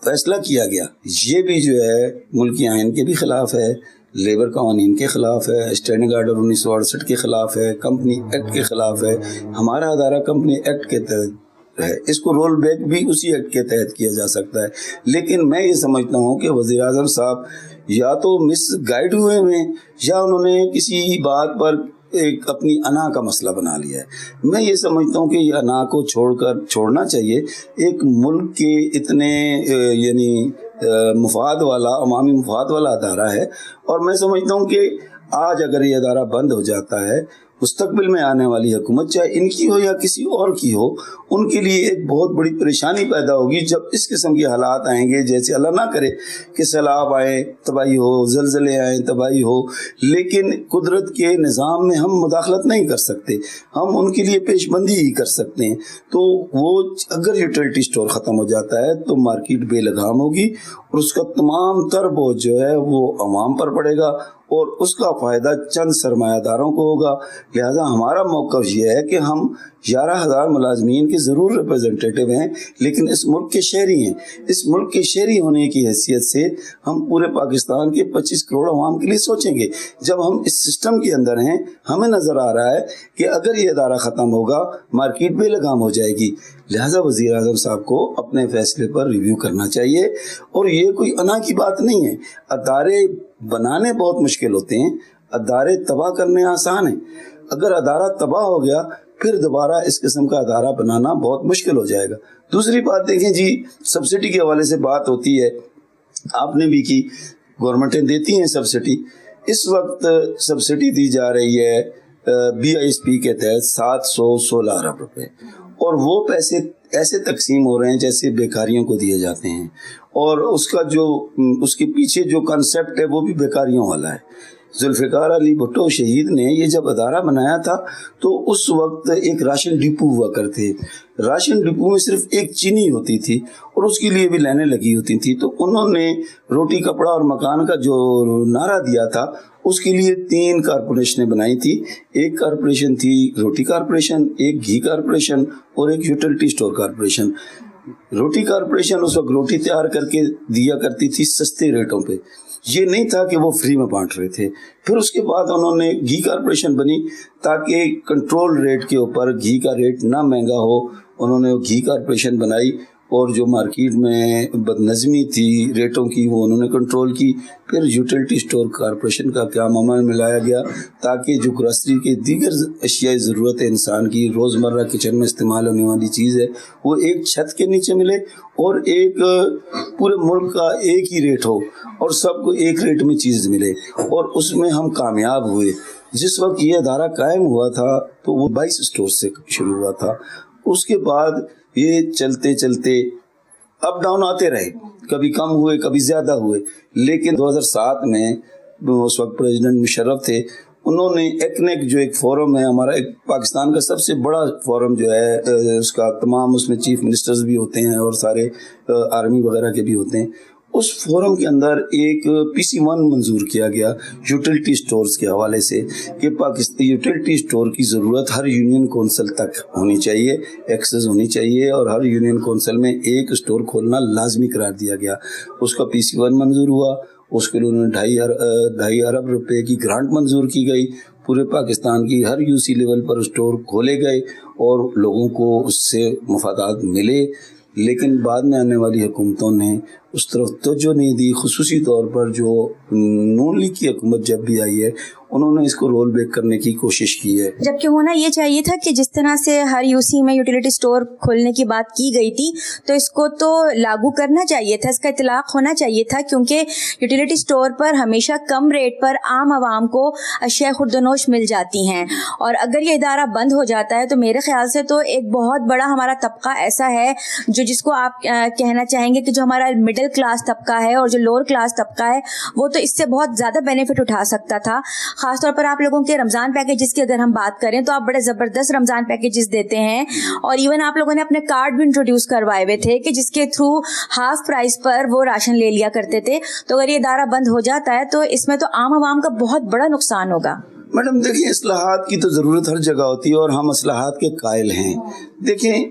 फैसला किया गया ये भी जो है मुल्की आइन के भी ख़िलाफ़ है, लेबर कवानीन के ख़िलाफ़ है, स्टैंडिंग आर्डर 1968 के ख़िलाफ़ है, कंपनी एक्ट के ख़िलाफ़ है। हमारा अदारा कंपनी एक्ट के तहत है, इसको रोल बैक भी उसी एक्ट के तहत किया जा सकता है। लेकिन मैं ये समझता हूँ कि वज़ीर आज़म साहब या तो मिस गाइड हुए हैं या उन्होंने किसी बात पर एक अपनी अना का मसला बना लिया है। मैं ये समझता हूँ कि ये अना को छोड़ना चाहिए। एक मुल्क के इतने यानी मुफाद वाला, अवामी मुफाद वाला अदारा है और मैं समझता हूँ कि आज अगर ये अदारा बंद हो जाता है, मुस्तकबिल में आने वाली हुकूमत चाहे इनकी हो या किसी और की हो, उनके लिए एक बहुत बड़ी परेशानी पैदा होगी जब इस किस्म के हालात आएंगे। जैसे अल्लाह ना करे कि सैलाब आए, तबाही हो, ज़लज़ले आए, तबाही हो, लेकिन कुदरत के निज़ाम में हम मुदाखलत नहीं कर सकते, हम उनके लिए पेशबंदी ही कर सकते हैं। तो वो अगर यूटिलिटी स्टोर ख़त्म हो जाता है तो मार्केट बेलगाम होगी और उसका तमाम तर बोझ जो है वो अवाम पर पड़ेगा और उसका फ़ायदा चंद सरमायादारों को होगा। लिहाजा हमारा मौक़िफ़ ये है कि हम 11,000 मुलाजमीन के ज़रूर रिप्रेजेंटेटिव हैं, लेकिन इस मुल्क के शहरी हैं। इस मुल्क के शहरी होने की हैसियत से हम पूरे पाकिस्तान के 25 करोड़ अवाम के लिए सोचेंगे। जब हम इस सिस्टम के अंदर हैं, हमें नज़र आ रहा है कि अगर ये अदारा ख़त्म होगा मार्केट बेलगाम हो जाएगी। लिहाजा वज़ीर आज़म साहब को अपने फ़ैसले पर रिव्यू करना चाहिए और ये कोई अना की बात नहीं है। अदारे बनाने बहुत मुश्किल होते हैं, अदारे तबाह करने आसान है। अगर अदारा तबाह हो गया फिर दोबारा इस किस्म का अदारा बनाना बहुत मुश्किल हो जाएगा। दूसरी बात देखें जी, सब्सिडी के हवाले से बात होती है, आपने भी की, गवर्नमेंटें देती हैं सब्सिडी। इस वक्त सब्सिडी दी जा रही है BISP के तहत 716 अरब रुपए और वो पैसे ऐसे तकसीम हो रहे हैं जैसे बेकारियों को दिए जाते हैं और उसका जो उसके पीछे जो कॉन्सेप्ट है वो भी बेकारियों वाला है। जुल्फ़िकार अली भुट्टो शहीद ने ये जब अदारा बनाया था तो उस वक्त एक राशन डिपो हुआ करते, राशन डिपो में सिर्फ एक चीनी होती थी और उसके लिए भी लाइनें लगी होती थी। तो उन्होंने रोटी कपड़ा और मकान का जो नारा दिया था उसके लिए 3 कारपोरेशनें बनाई थी। एक कारपोरेशन थी रोटी कारपोरेशन, एक घी कारपोरेशन और एक यूटिलिटी स्टोर कारपोरेशन। रोटी कारपोरेशन उस वक्त रोटी तैयार करके दिया करती थी सस्ते रेटों पे, ये नहीं था कि वो फ्री में बांट रहे थे। फिर उसके बाद उन्होंने घी कारपोरेशन बनी ताकि कंट्रोल रेट के ऊपर घी का रेट ना महंगा हो, उन्होंने घी कारपोरेशन बनाई और जो मार्केट में बदनज़मी थी रेटों की वो उन्होंने कंट्रोल की। फिर यूटिलिटी स्टोर कारपोरेशन का क्या अमल में लाया गया ताकि जो ग्रोसरी के दीगर अशियाई ज़रूरत है इंसान की, रोज़मर्रा किचन में इस्तेमाल होने वाली चीज़ है, वो एक छत के नीचे मिले और एक पूरे मुल्क का एक ही रेट हो और सबको एक रेट में चीज़ मिले और उसमें हम कामयाब हुए। जिस वक्त ये अदारा कायम हुआ था तो वो 22 स्टोर से शुरू हुआ था। उसके बाद ये चलते चलते अप डाउन आते रहे, कभी कम हुए कभी ज़्यादा हुए, लेकिन 2007 में उस वक्त प्रेसिडेंट मुशर्रफ थे, उन्होंने एकनेक जो एक फोरम है हमारा, एक पाकिस्तान का सबसे बड़ा फोरम जो है उसका तमाम उसमें चीफ मिनिस्टर्स भी होते हैं और सारे आर्मी वगैरह के भी होते हैं, उस फोरम के अंदर एक PC1 मंजूर किया गया यूटिलिटी स्टोर्स के हवाले से कि पाकिस्तान यूटिलिटी स्टोर की ज़रूरत हर यूनियन कौंसिल तक होनी चाहिए, एक्सेस होनी चाहिए और हर यूनियन कौंसिल में एक स्टोर खोलना लाजमी करार दिया गया। उसका PC1 मंजूर हुआ, उसके लिए उन्होंने 2.5 अरब रुपए की ग्रांट मंजूर की गई। पूरे पाकिस्तान की हर UC लेवल पर स्टोर खोले गए और लोगों को उससे मुफादात मिले। लेकिन बाद में आने वाली हुकूमतों ने उस तरफ तवज्जो नहीं दी। खुसूसी तौर पर जो नून लीग की हुकूमत जब भी आई है उन्होंने इसको रोल बैक करने की कोशिश की है। जबकि होना ये चाहिए था कि जिस तरह से हर यूसी में यूटिलिटी स्टोर खोलने की बात की गई थी तो इसको तो लागू करना चाहिए था, इसका इतलाक होना चाहिए था, क्योंकि यूटिलिटी स्टोर पर हमेशा कम रेट पर आम आवाम को अशिया खुर्दनोश मिल जाती हैं। और अगर ये इदारा बंद हो जाता है तो मेरे ख्याल से तो एक बहुत बड़ा हमारा तबका ऐसा है जो जिसको आप कहना चाहेंगे कि जो हमारा मिडिल क्लास तबका है और जो लोअर क्लास तबका है वो तो इससे बहुत ज़्यादा बेनिफिट उठा सकता था। खासतौर पर आप लोगों के रमज़ान पैकेजेस की अगर हम बात करें तो आप बड़े ज़बरदस्त रमज़ान पैकेजेस देते हैं और इवन आप लोगों ने अपने कार्ड भी इंट्रोड्यूस करवाए हुए थे कि जिसके थ्रू हाफ प्राइस पर वो राशन ले लिया करते थे। तो अगर ये इदारा बंद हो जाता है तो इसमें तो आम आवाम का बहुत बड़ा नुकसान होगा। मैडम देखिए, इस्लाहात की तो ज़रूरत हर जगह होती है और हम इस्लाहात के कायल हैं। देखें,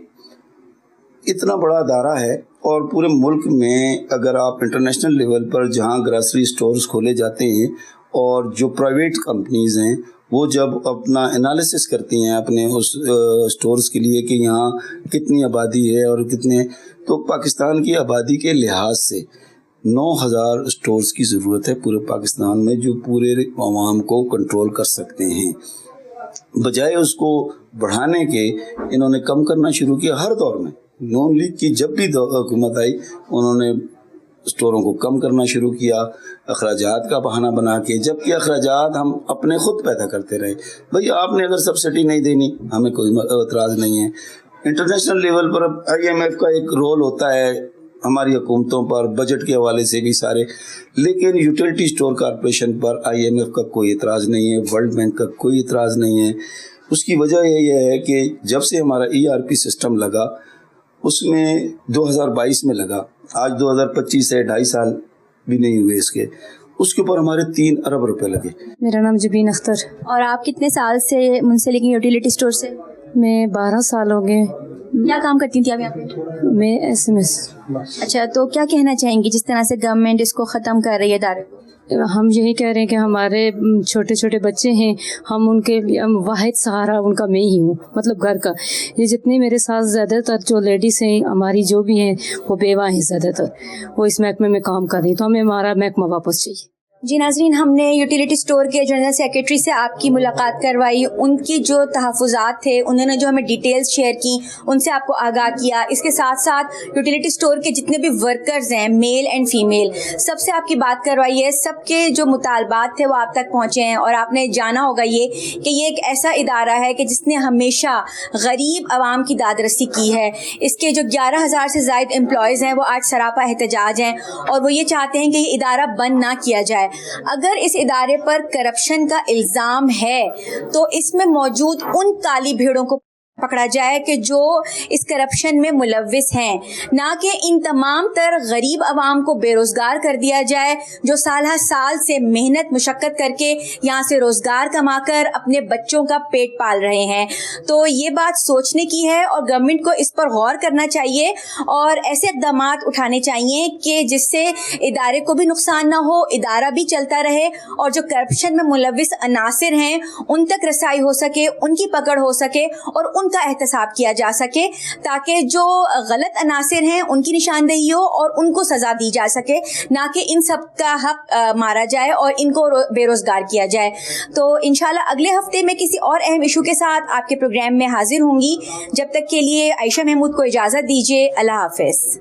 इतना बड़ा अदारा है और पूरे मुल्क में अगर आप इंटरनेशनल लेवल पर जहाँ ग्रॉसरी स्टोर्स खोले जाते हैं और जो प्राइवेट कंपनीज़ हैं वो जब अपना एनालिसिस करती हैं अपने उस स्टोर्स के लिए कि यहाँ कितनी आबादी है और कितने, तो पाकिस्तान की आबादी के लिहाज से 9,000 स्टोर्स की ज़रूरत है पूरे पाकिस्तान में जो पूरे अवाम को कंट्रोल कर सकते हैं। बजाय उसको बढ़ाने के इन्होंने कम करना शुरू किया। हर दौर में नून लीग की जब भी हुकूमत आई उन्होंने स्टोरों को कम करना शुरू किया अखराजात का बहाना बना के, जबकि अखराजात हम अपने खुद पैदा करते रहे। भाई आपने अगर सब्सिडी नहीं देनी हमें कोई एतराज़ नहीं है। इंटरनेशनल लेवल पर अब IMF का एक रोल होता है हमारी हुकूमतों पर, बजट के हवाले से भी सारे, लेकिन यूटिलिटी स्टोर कॉरपोरेशन पर IMF का कोई एतराज़ नहीं है, वर्ल्ड बैंक का कोई एतराज़ नहीं है। उसकी वजह ये है कि जब से हमारा ERP सिस्टम लगा उसमें 2022 में लगा, आज 2025 है, 2.5 साल भी नहीं हुए इसके, उसके ऊपर हमारे 3 अरब रुपए लगे। मेरा नाम जबीन अख्तर। और आप कितने साल से मुंसलिक यूटिलिटी स्टोर से? मैं 12 साल हो गए। क्या काम करती थी आप यहाँ पे? मैं SMS। अच्छा, तो क्या कहना चाहेंगी जिस तरह से गवर्नमेंट इसको ख़त्म कर रही है इदारे को? हम यही कह रहे हैं कि हमारे छोटे छोटे बच्चे हैं, हम उनके वाहिद सहारा उनका मैं ही हूँ, मतलब घर का। ये जितने मेरे साथ ज़्यादातर जो लेडीज़ हैं हमारी जो भी हैं वो बेवा हैं ज़्यादातर, वो इस महकमे में काम कर रही, तो हमें हमारा महकमा वापस चाहिए। जी नाज़रीन, हमने यूटिलिटी स्टोर के जनरल सेक्रेटरी से आपकी मुलाकात करवाई, उनकी जो तहफ़्फ़ुज़ात थे उन्होंने जो हमें डिटेल्स शेयर की उनसे आपको आगाह किया। इसके साथ साथ यूटिलिटी स्टोर के जितने भी वर्कर्स हैं मेल एंड फीमेल सबसे आपकी बात करवाई है, सबके जो मुतालबात थे वो आप तक पहुँचे हैं। और आपने जाना होगा ये कि ये एक ऐसा इदारा है कि जिसने हमेशा गरीब आवाम की दादरसी की है। इसके जो 11,000 से ज़ायद एम्प्लॉयज़ हैं वो आज सरापा एहतजाज हैं और वो ये चाहते हैं कि ये इदारा बंद ना किया जाए। अगर इस इदारे पर करप्शन का इल्ज़ाम है तो इसमें मौजूद उन काली भेड़ों को पकड़ा जाए कि जो इस करप्शन में मुलव्विस हैं, ना कि इन तमाम तर गरीब आवाम को बेरोज़गार कर दिया जाए जो साल से मेहनत मुशक्क़त करके यहाँ से रोज़गार कमाकर अपने बच्चों का पेट पाल रहे हैं। तो ये बात सोचने की है और गवर्नमेंट को इस पर गौर करना चाहिए और ऐसे इक़दाम उठाने चाहिए कि जिससे इदारे को भी नुकसान ना हो, इदारा भी चलता रहे और जो करप्शन में मुलव्विस अनासिर हैं उन तक रसाई हो सके, उनकी पकड़ हो सके और उनका एहतसाब किया जा सके, ताकि जो गलत अनासिर हैं उनकी निशानदेही हो और उनको सजा दी जा सके, ना कि इन सब का हक मारा जाए और इनको बेरोजगार किया जाए। तो इंशाल्लाह अगले हफ्ते में किसी और अहम इशू के साथ आपके प्रोग्राम में हाजिर होंगी। जब तक के लिए आयशा महमूद को इजाज़त दीजिए। अल्लाह हाफिज़।